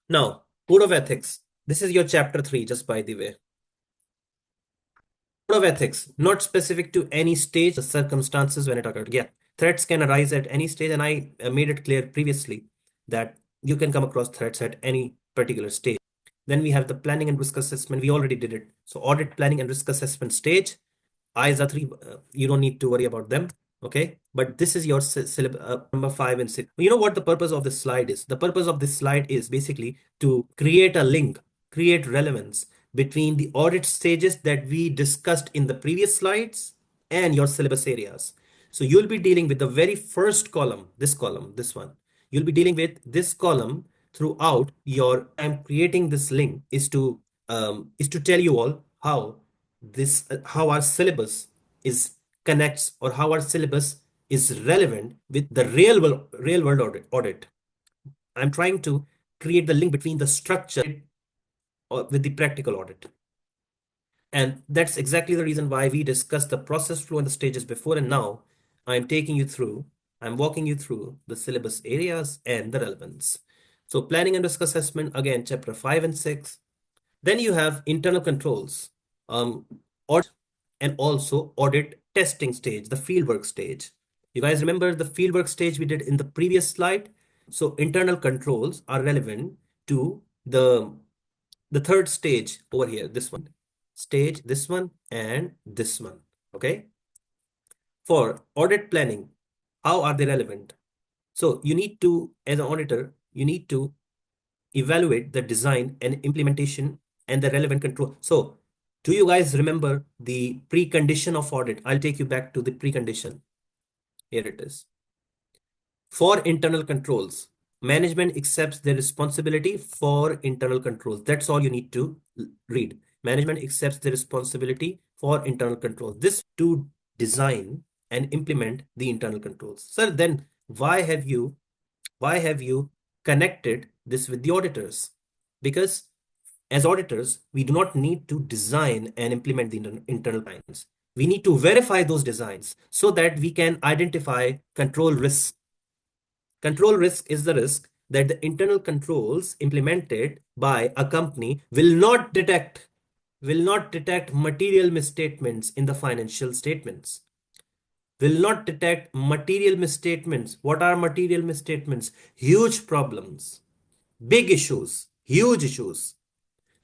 S1: Now, code of ethics. This is your chapter 3, just by the way. Code of ethics, not specific to any stage, the circumstances when it occurred. Yeah, threats can arise at any stage, and I made it clear previously that you can come across threats at any particular stage. Then we have the planning and risk assessment. We already did it. So audit, planning, and risk assessment stage. Eyes are three. You don't need to worry about them. Okay. But this is your syllabus number 5 and 6. You know what the purpose of this slide is? The purpose of this slide is basically to create a link, create relevance between the audit stages that we discussed in the previous slides and your syllabus areas. So you'll be dealing with the very first column, this one. You'll be dealing with this column throughout your. I'm creating this link is to tell you all how our syllabus is connects, or how our syllabus is relevant with the real world audit. I'm trying to create the link between the structure with the practical audit. And that's exactly the reason why we discussed the process flow and the stages before, and now I'm walking you through the syllabus areas and the relevance. So planning and risk assessment, again, chapter 5 and 6. Then you have internal controls, audit, and also audit testing stage, the fieldwork stage. You guys remember the fieldwork stage we did in the previous slide? So internal controls are relevant to the third stage over here, this one, and this one. Okay. For audit planning, how are they relevant? So you need to, as an auditor, you need to evaluate the design and implementation and the relevant control. So do you guys remember the precondition of audit? I'll take you back to the precondition. Here it is. For internal controls, management accepts their responsibility for internal controls. That's all you need to read. Management accepts the responsibility for internal controls. This to design and implement the internal controls. Sir, then why have you connected this with the auditors? Because as auditors, we do not need to design and implement the internal designs. We need to verify those designs so that we can identify control risks. Control risk is the risk that the internal controls implemented by a company will not detect material misstatements in the financial statements. Will not detect material misstatements. What are material misstatements? Huge problems, big issues huge issues.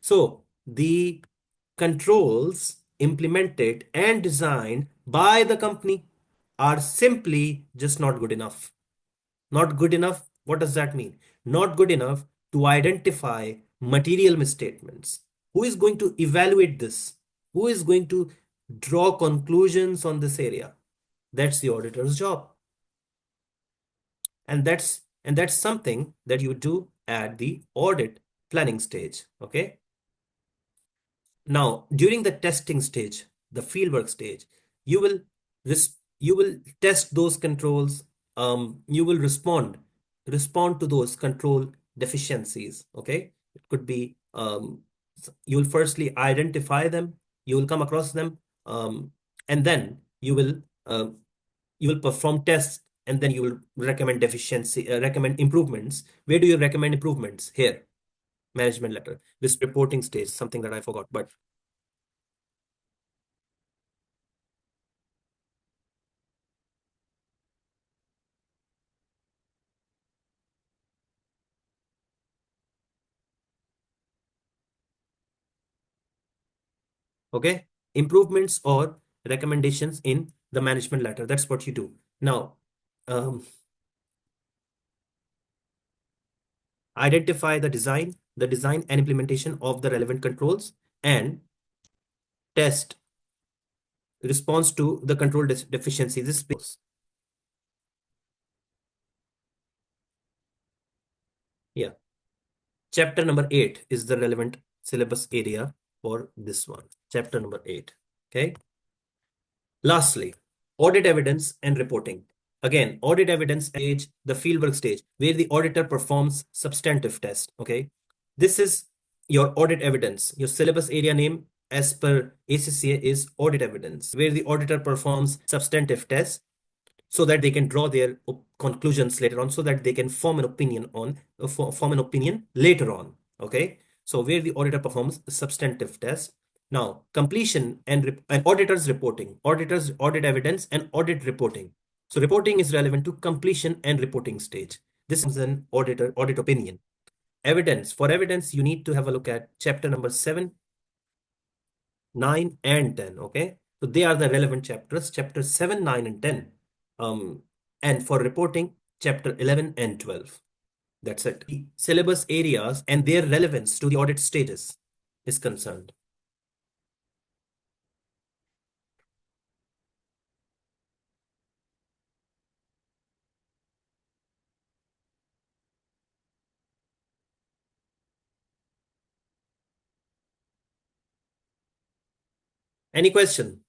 S1: So the controls implemented and designed by the company are simply just not good enough. Not good enough. What does that mean? Not good enough to identify material misstatements. Who is going to evaluate this? Who is going to draw conclusions on this area? That's the auditor's job. And that's something that you do at the audit planning stage. Okay. Now, during the testing stage, the fieldwork stage, you will you will test those controls. You will respond to those control deficiencies. Okay, it could be you will firstly identify them. You will come across them, and then you will perform tests, and then you will recommend improvements. Where do you recommend improvements? Here, management letter. This reporting stage, something that I forgot, but okay, improvements or recommendations in the management letter. That's what you do. Now, um, identify the design and implementation of the relevant controls, and test response to the control deficiency. This is, yeah. Chapter number 8 is the relevant syllabus area for this one. Chapter number 8. Okay. Lastly, audit evidence and reporting. Again, audit evidence stage, the fieldwork stage, where the auditor performs substantive test. Okay. This is your audit evidence. Your syllabus area name as per ACCA is audit evidence, where the auditor performs substantive tests so that they can draw their conclusions later on, so that they can form an opinion on form an opinion later on. Okay. So where the auditor performs substantive test. Now, completion and auditors reporting, auditors audit evidence and audit reporting. So reporting is relevant to completion and reporting stage. This is an auditor audit opinion. Evidence. For evidence, you need to have a look at chapter number 7, 9, and 10. Okay. So they are the relevant chapters, chapter 7, 9, and 10. Um, and for reporting, chapter 11 and 12. That's it. The syllabus areas and their relevance to the audit status is concerned. Any question?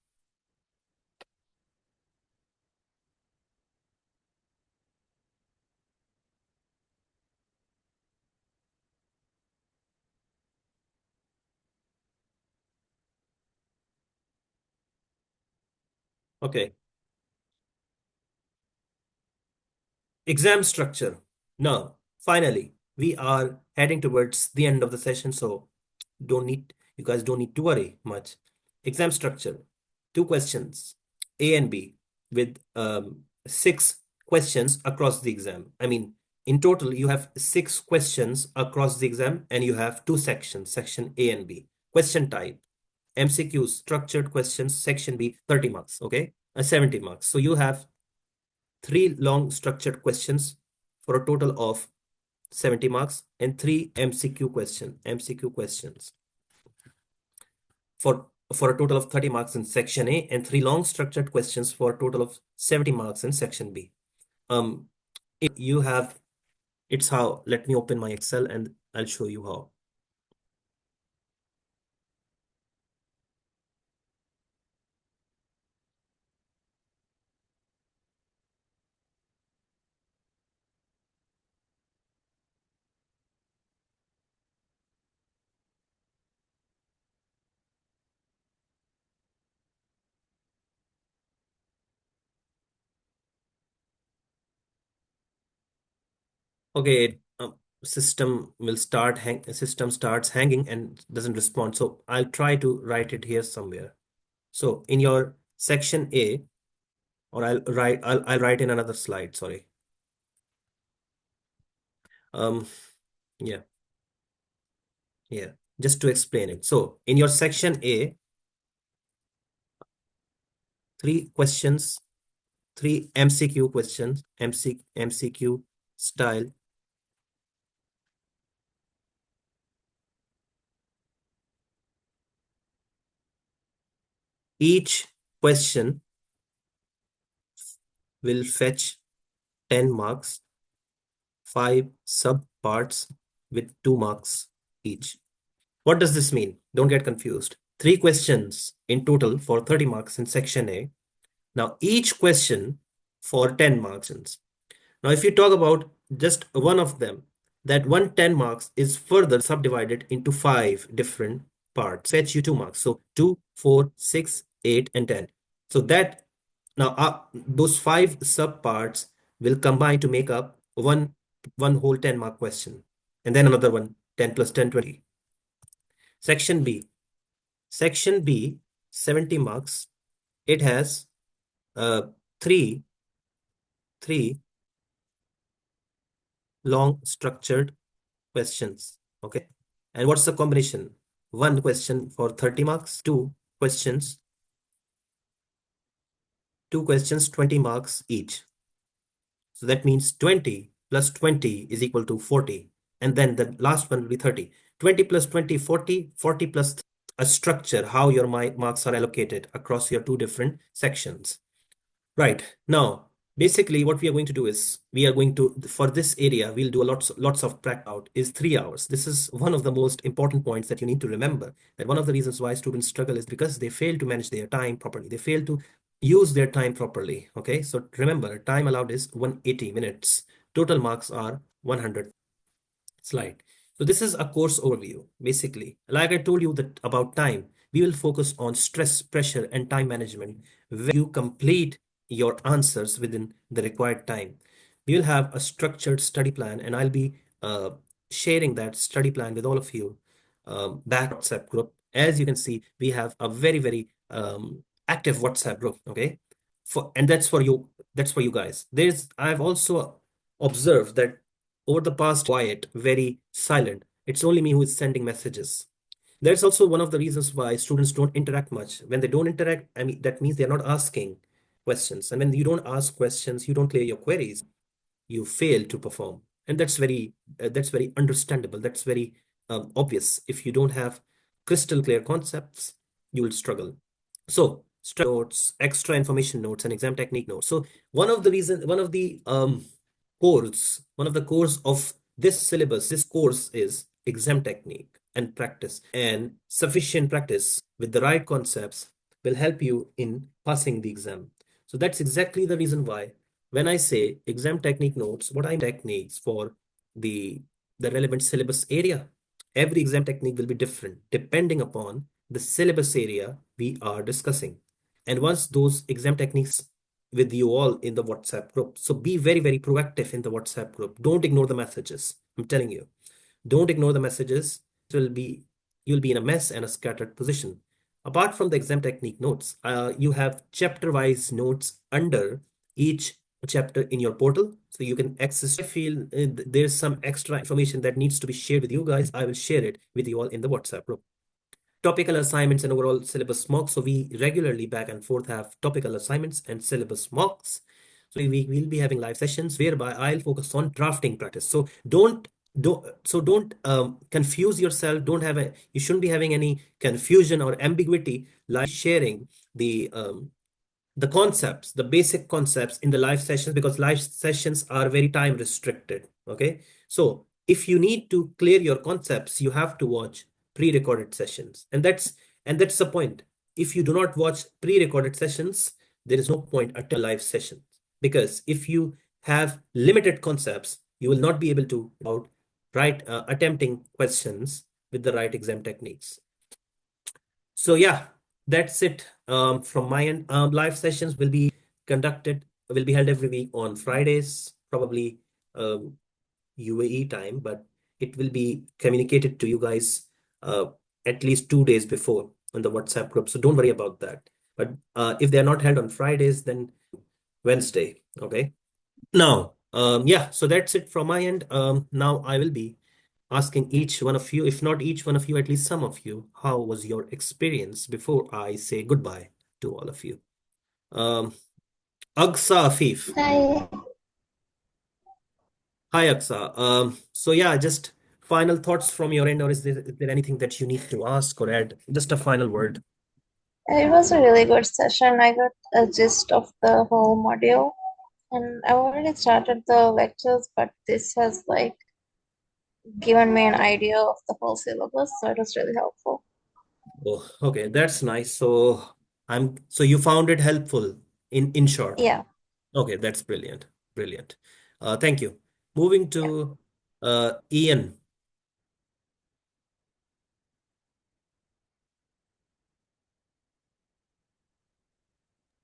S1: Okay. Exam structure. Now, finally, we are heading towards the end of the session, so you guys don't need to worry much. Exam structure. 2 questions, A and B, with 6 questions across the exam. I mean, in total, you have 6 questions across the exam, and you have 2 sections, section A and B. Question type, MCQs, structured questions, section B, 30 marks, okay? 70 marks. So you have 3 long structured questions for a total of 70 marks, and 3 MCQ questions for a total of 30 marks in section A, and 3 long structured questions for a total of 70 marks in section B. You have, it's how, let me open my Excel and I'll show you how. Okay, system starts hanging and doesn't respond. So I'll try to write it here somewhere. So in your section A, or I'll write in another slide, sorry. Um, yeah. Yeah, just to explain it. So in your section A, 3 questions, 3 MCQ questions, MCQ style. Each question will fetch 10 marks, 5 sub-parts with 2 marks each. What does this mean? Don't get confused. 3 questions in total for 30 marks in section A. Now, each question for 10 marks. Now, if you talk about just one of them, that 110 marks is further subdivided into 5 different parts. Fetch you 2 marks. So 2, 4, 6, 8, and 10. So that now those 5 sub-parts will combine to make up one whole 10-mark question. And then another one, 10 plus 10, 20. Section B. Section B, 70 marks. It has uh, three long structured questions. Okay. And what's the combination? One question for 30 marks, questions, two questions, 20 marks each. So that means 20 plus 20 is equal to 40. And then the last one will be 30. 20 plus 20, 40, 40 plus a structure, how your marks are allocated across your 2 different sections. Right. Now, basically what we are going to do is we are going to, for this area, we'll do lots of practice out is 3 hours. This is one of the most important points that you need to remember, that one of the reasons why students struggle is because they fail to manage their time properly. They fail to use their time properly. Okay. So remember, time allowed is 180 minutes. Total marks are 100. Slide. So this is a course overview, basically. Like I told you that about time, we will focus on stress, pressure, and time management, where you complete your answers within the required time. We will have a structured study plan, and I'll be sharing that study plan with all of you back WhatsApp group. As you can see, we have a very active WhatsApp group. Okay, and That's for you guys. I've also observed that over the past quiet, very silent. It's only me who is sending messages. That's also one of the reasons why students don't interact much. When they don't interact, I mean, that means they're not asking questions. And when you don't ask questions, you don't clear your queries, you fail to perform. And that's very understandable. That's very obvious. If you don't have crystal clear concepts, you will struggle. So notes, extra information notes, and exam technique notes. So one of the cores of this syllabus, this course is exam technique and practice. And sufficient practice with the right concepts will help you in passing the exam. So that's exactly the reason why when I say exam technique notes, what I mean techniques for the relevant syllabus area. Every exam technique will be different depending upon the syllabus area we are discussing. And once those exam techniques with you all in the WhatsApp group. So be very proactive in the WhatsApp group. Don't ignore the messages. I'm telling you, don't ignore the messages. You'll be in a mess and a scattered position. Apart from the exam technique notes, you have chapter-wise notes under each chapter in your portal. So you can access. I feel there's some extra information that needs to be shared with you guys. I will share it with you all in the WhatsApp group. Topical assignments and overall syllabus mocks. So we regularly back and forth have topical assignments and syllabus mocks. So we will be having live sessions whereby I'll focus on drafting practice. So don't confuse yourself. You shouldn't be having any confusion or ambiguity. Like sharing the concepts, the basic concepts in the live sessions, because live sessions are very time restricted. Okay. So if you need to clear your concepts, you have to watch pre-recorded sessions. And that's the point. If you do not watch pre-recorded sessions, there is no point at a live session. Because if you have limited concepts, you will not be able to attempting questions with the right exam techniques. So yeah, that's it from my end. Live sessions will be held every week on Fridays, probably UAE time, but it will be communicated to you guys uh, at least 2 days before on the WhatsApp group. So don't worry about that. But if they're not held on Fridays, then Wednesday. Okay. Now, yeah, so that's it from my end. Now I will be asking each one of you, if not each one of you, at least some of you, how was your experience before I say goodbye to all of you. Um, Agsa Afif.
S3: Hi.
S1: Hi, Aksa. So yeah, just final thoughts from your end, or is there anything that you need to ask or add? Just a final word.
S3: It was a really good session. I got a gist of the whole module, and I already started the lectures, but this has like given me an idea of the whole syllabus, so it was really helpful.
S1: Oh, okay, that's nice. So you found it helpful in short.
S3: Yeah,
S1: Okay, that's brilliant. Brilliant. Thank you. Moving
S3: yeah.
S1: to Ian.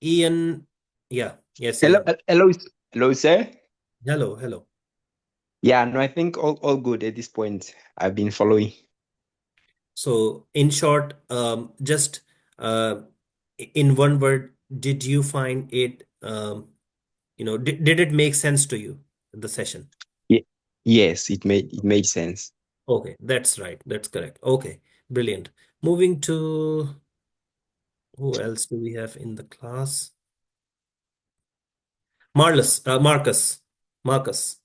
S1: Ian, yeah, yes,
S4: Hello,
S1: Ian.
S4: hello, sir.
S1: Hello, hello.
S4: Yeah, no, I think all good at this point. I've been following.
S1: So, in short, just uh, in one word, did you find it, did it make sense to you, the session?
S4: Yeah. Yes, it made sense.
S1: Okay, that's right. That's correct. Okay, brilliant. Moving to who else do we have in the class? Marcus. Marcus.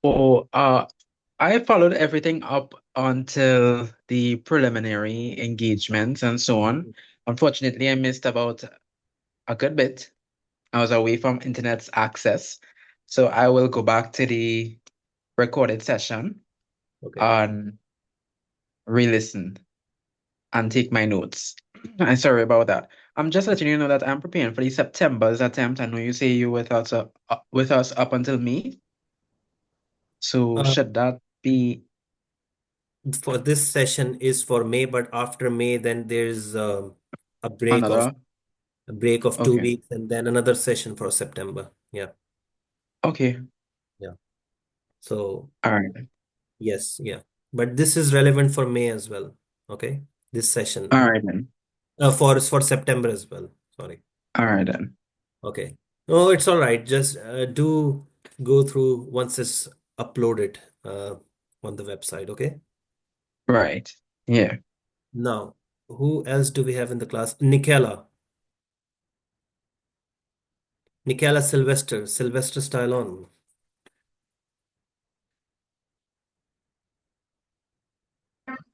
S5: Oh, I followed everything up until the preliminary engagements and so on. Unfortunately, I missed about a good bit. I was away from internet access. So I will go back to the recorded session
S1: Okay.
S5: and re-listen and take my notes. I'm sorry about that. I'm just letting you know that I'm preparing for the September's attempt. I know you say you with us up until May. So
S1: Uh,
S5: should that be
S1: for this session is for May, but after May, then there's a break of
S5: another?
S1: a break of two
S5: Okay.
S1: weeks, and then another session for September. Yeah,
S5: Okay.
S1: yeah. So
S5: All right.
S1: yes, yeah. But this is relevant for May as well. Okay, this session
S5: All right then.
S1: for September as well. Sorry.
S5: All right then.
S1: Okay. No, it's all right. Just do go through once it's uploaded on the website. Okay.
S5: Right. Yeah.
S1: Now, who else do we have in the class? Nikela. Nikela Sylvester. Sylvester Stylon.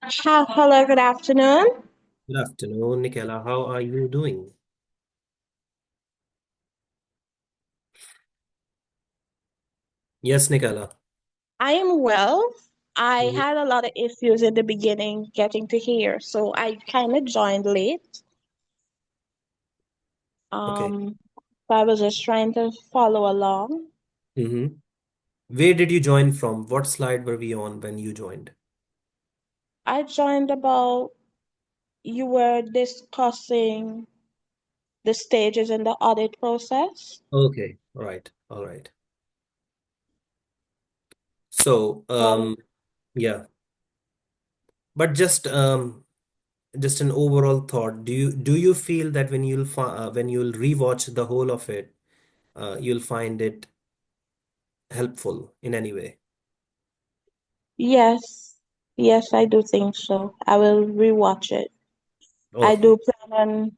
S6: Hello, good afternoon.
S1: Good afternoon, Nikela. How are you doing? Yes, Nikela.
S6: I am well. I
S1: Mhm.
S6: had a lot of issues in the beginning getting to here, so I kind of joined late.
S1: Okay.
S6: Um, so I was just trying to follow along.
S1: hmm Where did you join from? What slide were we on when you joined?
S6: I joined about you were discussing the stages in the audit process.
S1: Okay. All right. All right. So,
S6: So
S1: yeah. But just an overall thought. Do you feel that when you'll rewatch the whole of it, you'll find it helpful in any way?
S6: yes, yes, I do think so. I will rewatch it. I
S1: Okay.
S6: do plan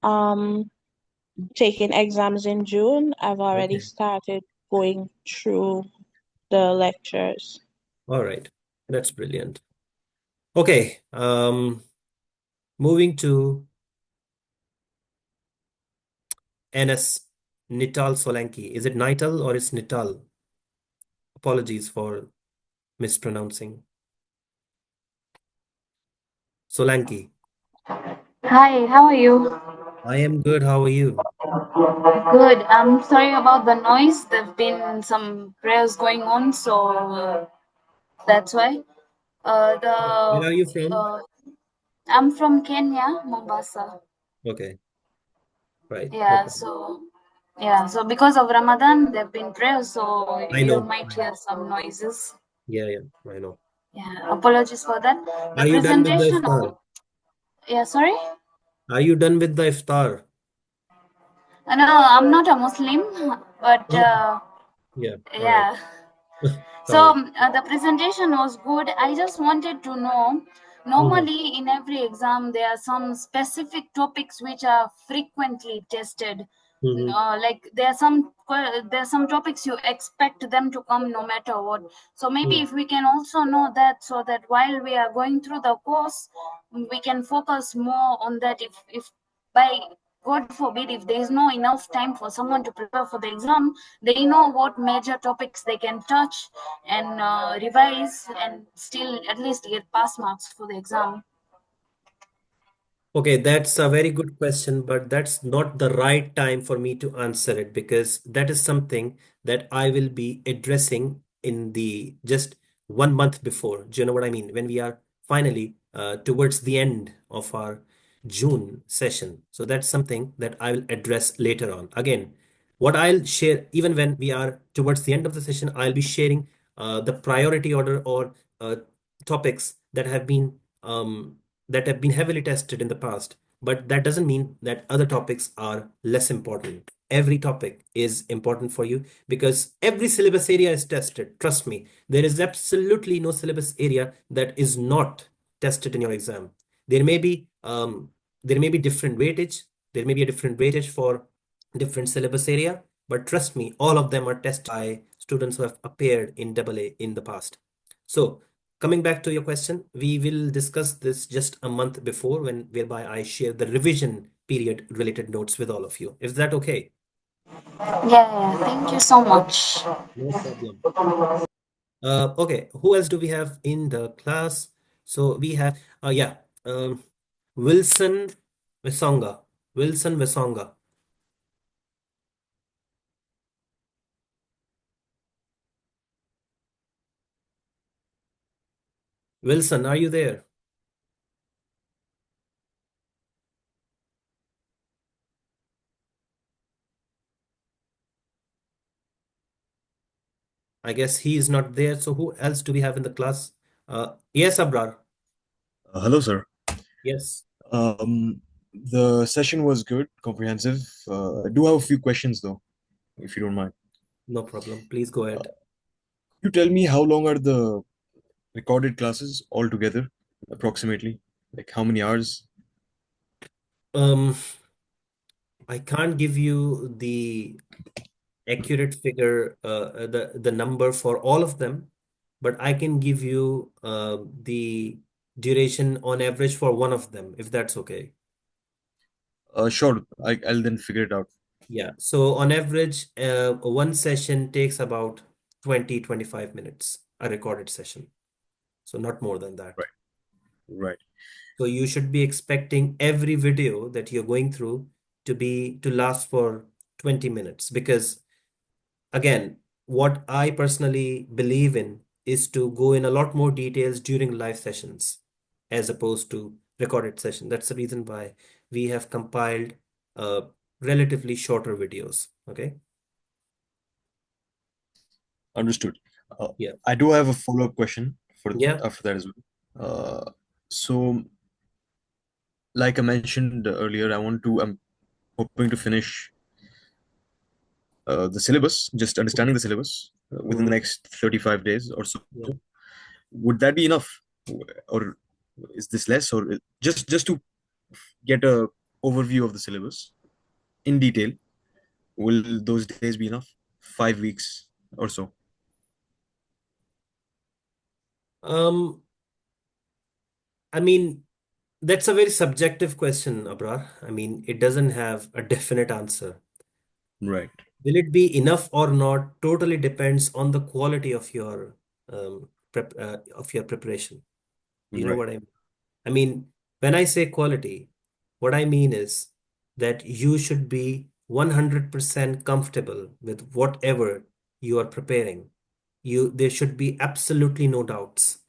S6: on taking exams in June. I've already
S1: Okay.
S6: started going through the lectures.
S1: All right. That's brilliant. Okay. Moving to NS Nital Solanki. Is it Nital or is Nital? Apologies for mispronouncing. Solanki.
S7: Hi, how are you?
S1: I am good. How are you?
S7: Good. I'm sorry about the noise. There've been some prayers going on, so that's why.
S1: Where
S7: The
S1: are you from?
S7: I'm from Kenya, Mombasa.
S1: Okay. Right.
S7: Yeah,
S1: Okay.
S7: so because of Ramadan, there've been prayers, so
S1: I
S7: you
S1: know.
S7: might hear some noises.
S1: Yeah, yeah. I know.
S7: Yeah, apologies for that. The
S1: Are you done with the
S7: presentation.
S1: iftar?
S7: Yeah, sorry.
S1: Are you done with the iftar?
S7: No, I'm not a Muslim, but
S1: Oh, yeah. All right.
S7: yeah. So
S1: Sorry.
S7: the presentation was good. I just wanted to know,
S1: Mhm.
S7: normally in every exam there are some specific topics which are frequently tested.
S1: Mhm.
S7: Like there are some topics you expect them to come no matter what. So maybe
S1: Mhm.
S7: if we can also know that, so that while we are going through the course, we can focus more on that. If by God forbid, if there is no enough time for someone to prepare for the exam, they know what major topics they can touch and revise and still at least get pass marks for the exam.
S1: Okay, that's a very good question, but that's not the right time for me to answer it because that is something that I will be addressing in the just 1 month before. Do you know what I mean? When we are finally towards the end of our June session. So that's something that I will address later on. Again, what I'll share, even when we are towards the end of the session, I'll be sharing the priority order or topics that have been heavily tested in the past. But that doesn't mean that other topics are less important. Every topic is important for you because every syllabus area is tested. Trust me, there is absolutely no syllabus area that is not tested in your exam. There may be different weightage. There may be a different weightage for different syllabus area, but trust me, all of them are tested by students who have appeared in AA in the past. So coming back to your question, we will discuss this just a month before when whereby I share the revision period related notes with all of you. Is that okay?
S7: Yeah, thank you so much.
S1: No problem. Okay, who else do we have in the class? So we have, yeah, um, Wilson Wesonga. Wilson Wesonga. Wilson, are you there? I guess he is not there. So who else do we have in the class? Yes, Abrar.
S8: Hello, sir.
S1: Yes,
S8: The session was good, comprehensive. I do have a few questions though, if you don't mind.
S1: no problem. Please go
S8: Uh,
S1: ahead.
S8: you tell me how long are the recorded classes altogether, approximately? Like how many hours?
S1: Um, I can't give you the accurate figure, the number for all of them, but I can give you the duration on average for one of them, if that's okay.
S8: Sure, I'll then figure it out.
S1: Yeah. So on average, one session takes about 20-25 minutes, a recorded session. So not more than that.
S8: Right, right.
S1: So you should be expecting every video that you're going through to last for 20 minutes because again, what I personally believe in is to go in a lot more details during live sessions as opposed to recorded session. That's the reason why we have compiled uh, relatively shorter videos. Okay.
S8: Understood. Uh,
S1: Yeah.
S8: I do have a follow-up question for
S1: Yeah.
S8: after that as well. So, like I mentioned earlier, I'm hoping to finish the syllabus, just understanding the syllabus within the
S1: Mhm.
S8: next 35 days or so.
S1: Yeah.
S8: Would that be enough, or is this less, or just to get a overview of the syllabus in detail? Will those days be enough? 5 weeks or so?
S1: Um, I mean, that's a very subjective question, Abrar. I mean, it doesn't have a definite answer.
S8: Right.
S1: Will it be enough or not totally depends on the quality of your preparation. You know
S8: Right.
S1: what I mean? I mean, when I say quality, what I mean is that you should be 100% comfortable with whatever you are preparing. There should be absolutely no doubts.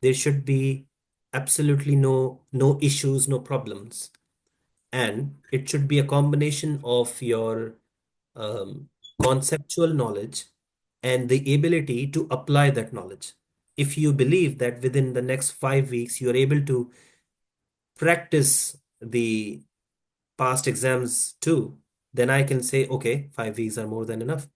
S1: There should be absolutely no issues, no problems. And it should be a combination of your um, conceptual knowledge and the ability to apply that knowledge. If you believe that within the next 5 weeks you're able to practice the past exams too, then I can say, okay, 5 weeks are more than enough.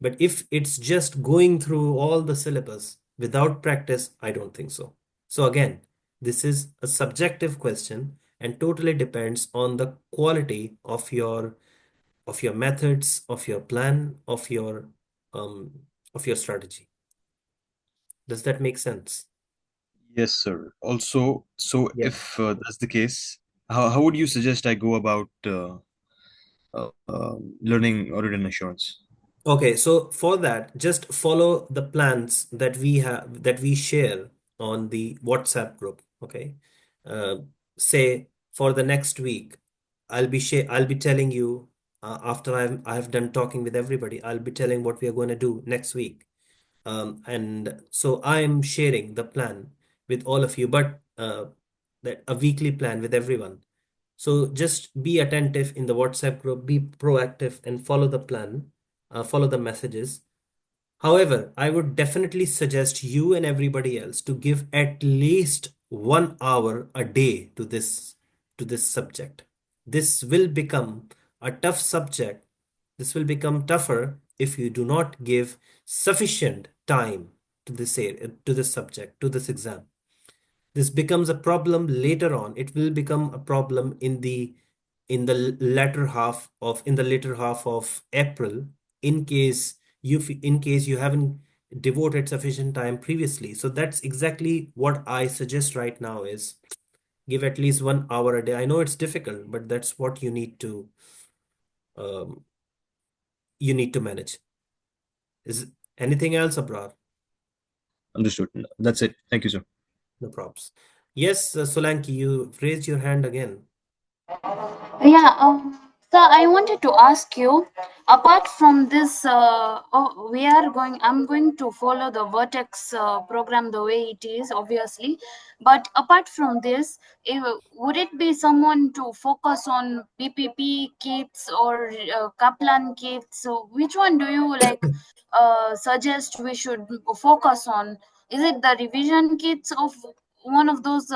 S1: But if it's just going through all the syllabus without practice, I don't think so. So again, this is a subjective question and totally depends on the quality of your methods, of your plan, um of your strategy. Does that make sense?
S8: Yes, sir. Also, so
S1: Yeah.
S8: if that's the case, how would you suggest I go about learning audit and assurance?
S1: Okay, so for that, just follow the plans that we have that we share on the WhatsApp group. Okay. Uh, Say for the next week, I'll be telling you after I've done talking with everybody, I'll be telling what we are going to do next week. And so I'm sharing the plan with all of you, but that a weekly plan with everyone. So just be attentive in the WhatsApp group, be proactive and follow the plan, follow the messages. However, I would definitely suggest you and everybody else to give at least 1 hour a day to this subject. This will become a tough subject. This will become tougher if you do not give sufficient time to to this subject, to this exam. This becomes a problem later on. It will become a problem in the later half of April in case in case you haven't devoted sufficient time previously. So that's exactly what I suggest right now is give at least 1 hour a day. I know it's difficult, but that's what um, you need to manage. Is anything else, Abrar?
S8: Understood. That's it. Thank you, sir.
S1: No props. Yes, Solanki, you raised your hand again.
S7: Yeah, so I wanted to ask you, apart from this, I'm going to follow the Vertex program the way it is, obviously. But apart from this, would it be someone to focus on BPP kits or Kaplan kits? So which one do you like suggest we should focus on? Is it the revision kits of one of those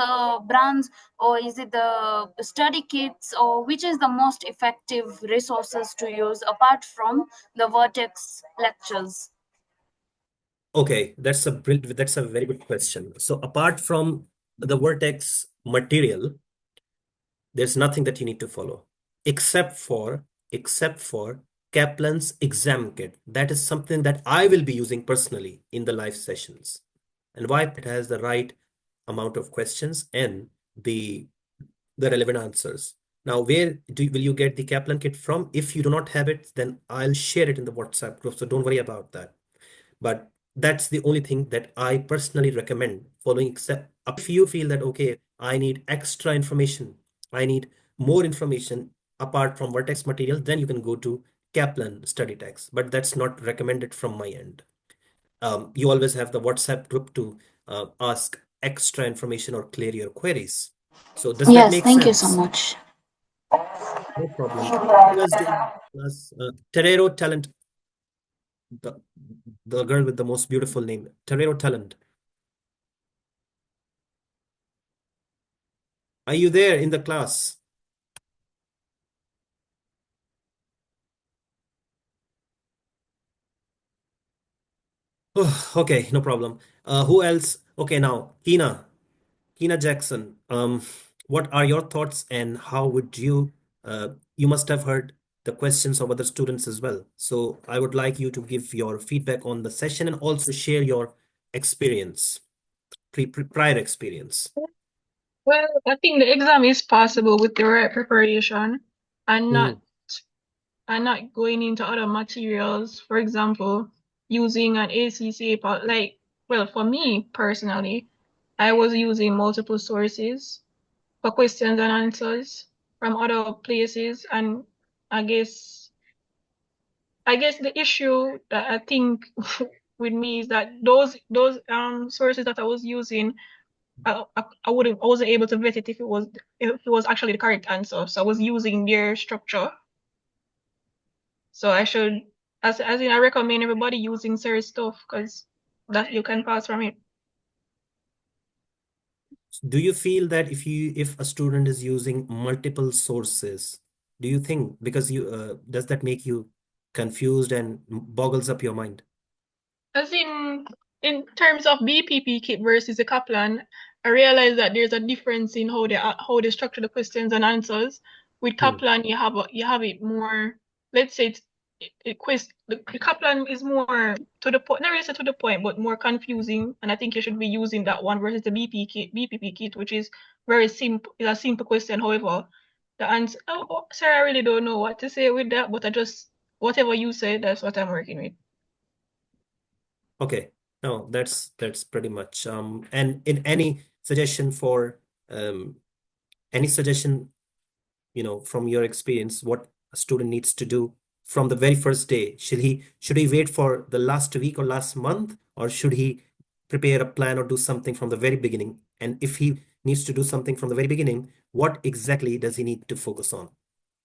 S7: brands, or is it the study kits, or which is the most effective resources to use apart from the Vertex lectures?
S1: Okay, that's a very good question. So apart from the Vertex material, there's nothing that you need to follow except for Kaplan's exam kit. That is something that I will be using personally in the live sessions. And why? It has the right amount of questions and the relevant answers. Now, will you get the Kaplan kit from? If you do not have it, then I'll share it in the WhatsApp group. So don't worry about that. But that's the only thing that I personally recommend following, except if you feel that, okay, I need extra information, I need more information apart from Vertex material, then you can go to Kaplan study text. But that's not recommended from my end. You always have the WhatsApp group to ask extra information or clear your queries. So does that
S7: Yes,
S1: make
S7: thank you so
S1: sense?
S7: much.
S1: No problem. Who else doing class? Terrero Talent, the, the girl with the most beautiful name, Terrero Talent. Are you there in the class? Oh, okay, no problem. Who else? Okay, now, Keena Jackson. What are your thoughts and how would you must have heard the questions of other students as well. So I would like you to give your feedback on the session and also share your experience, prior experience.
S9: Well, I think the exam is possible with the right preparation and not
S1: Mhm.
S9: and not going into other materials. For example, using an ACCA well, for me personally, I was using multiple sources for questions and answers from other places, and I guess I guess the issue that I think with me is that those sources that I was using, I wasn't able to vet it if it was actually the correct answer. So I was using their structure. So I should, as in, I recommend everybody using serious stuff because that you can pass from it.
S1: Do you feel that if a student is using multiple sources, do you think because you does that make you confused and boggles up your mind?
S9: As in terms of BPP kit versus the Kaplan, I realize that there's a difference in how they structure the questions and answers. With Kaplan, you have it more. Let's say the Kaplan is more to the point, not really to the point, but more confusing. And I think you should be using that one versus the BPP kit, which is very simple. It's a simple question. However, the answer. Sorry, I really don't know what to say with that, but I just whatever you say, that's what I'm working with.
S1: Okay. No, that's pretty much. And in any suggestion for any suggestion, from your experience, what a student needs to do from the very first day? Should he wait for the last week or last month, or should he prepare a plan or do something from the very beginning? And if he needs to do something from the very beginning, what exactly does he need to focus on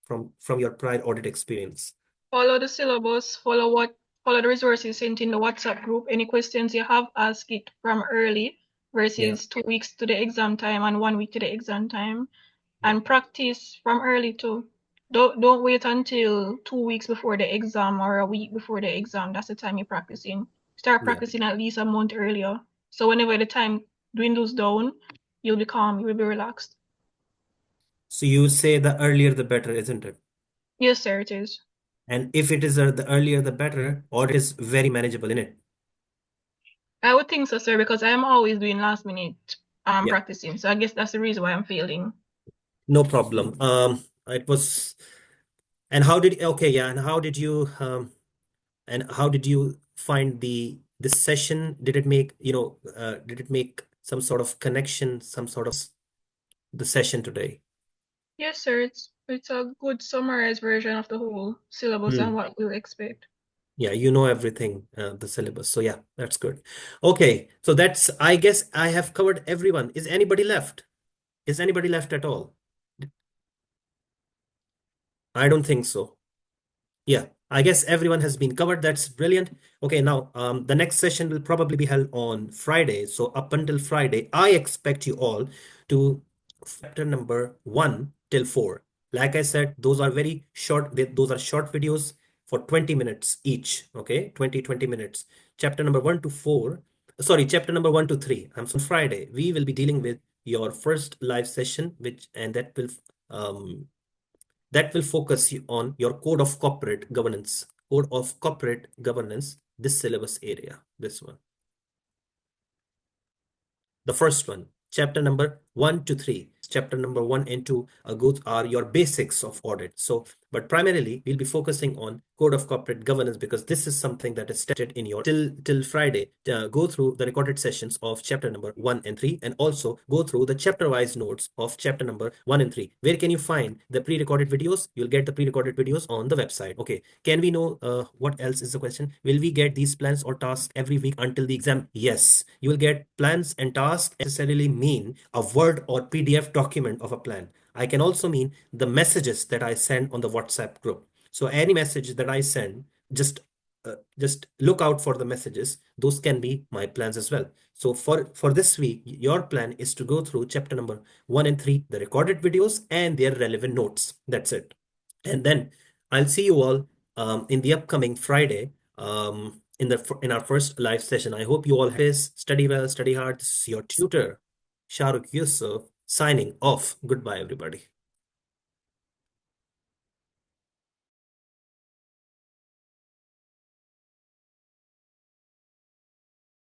S1: from your prior audit experience?
S9: Follow the syllabus, follow the resources sent in the WhatsApp group. Any questions you have, ask it from early versus 2 weeks to the exam time and 1 week to the exam time. And practice from early too. Don't wait until 2 weeks before the exam or a week before the exam. That's the time you're practicing. Start practicing at least a month earlier. So whenever the time dwindles down, you'll be calm, you'll be relaxed.
S1: So you say the earlier the better, isn't it?
S9: Yes, sir, it is.
S1: And if it is the earlier the better, or it is very manageable in it.
S9: I would think so, sir, because I am always doing last minute practicing. So I guess that's the reason why I'm failing.
S1: No problem. It was, and how did, okay, yeah, and how did you find this session? Did it make, did it make some sort of connection, some sort of the session today?
S9: Yes, sir. It's a good summarized version of the whole syllabus and what we'll expect.
S1: Yeah, you know everything, the syllabus. So yeah, that's good. Okay, so I guess I have covered everyone. Is anybody left? Is anybody left at all? I don't think so. Yeah, I guess everyone has been covered. That's brilliant. Okay, now the next session will probably be held on Friday. So up until Friday, I expect you all to chapter number 1 till 4. Like I said, those are very short. Those are short videos for 20 minutes each. Okay, 20 minutes. Chapter number 1 to 4. Sorry, chapter number 1 to 3. On Friday, we will be dealing with your first live session, that will focus on your code of corporate governance. Code of corporate governance, this syllabus area, this one. The first one, chapter number 1 to 3. Chapter number 1 and 2 are your basics of audit. So, but primarily we'll be focusing on code of corporate governance because this is something that is stated in your till Friday. Go through the recorded sessions of chapter number 1 and 3 and also go through the chapter wise notes of chapter number 1 and 3. Where can you find the pre-recorded videos? You'll get the pre-recorded videos on the website. Okay, can we know what else is the question? Will we get these plans or tasks every week until the exam? Yes, you will get plans and tasks. Necessarily mean a Word or PDF document of a plan. I can also mean the messages that I send on the WhatsApp group. So any message that I send, just look out for the messages. Those can be my plans as well. So for this week, your plan is to go through chapter number 1 and 3, the recorded videos and their relevant notes. That's it. And then I'll see you all in the upcoming Friday in our first live session. I hope you all have this. Study well, study hard. This is your tutor, Shahrukh Yusuf, signing off. Goodbye, everybody.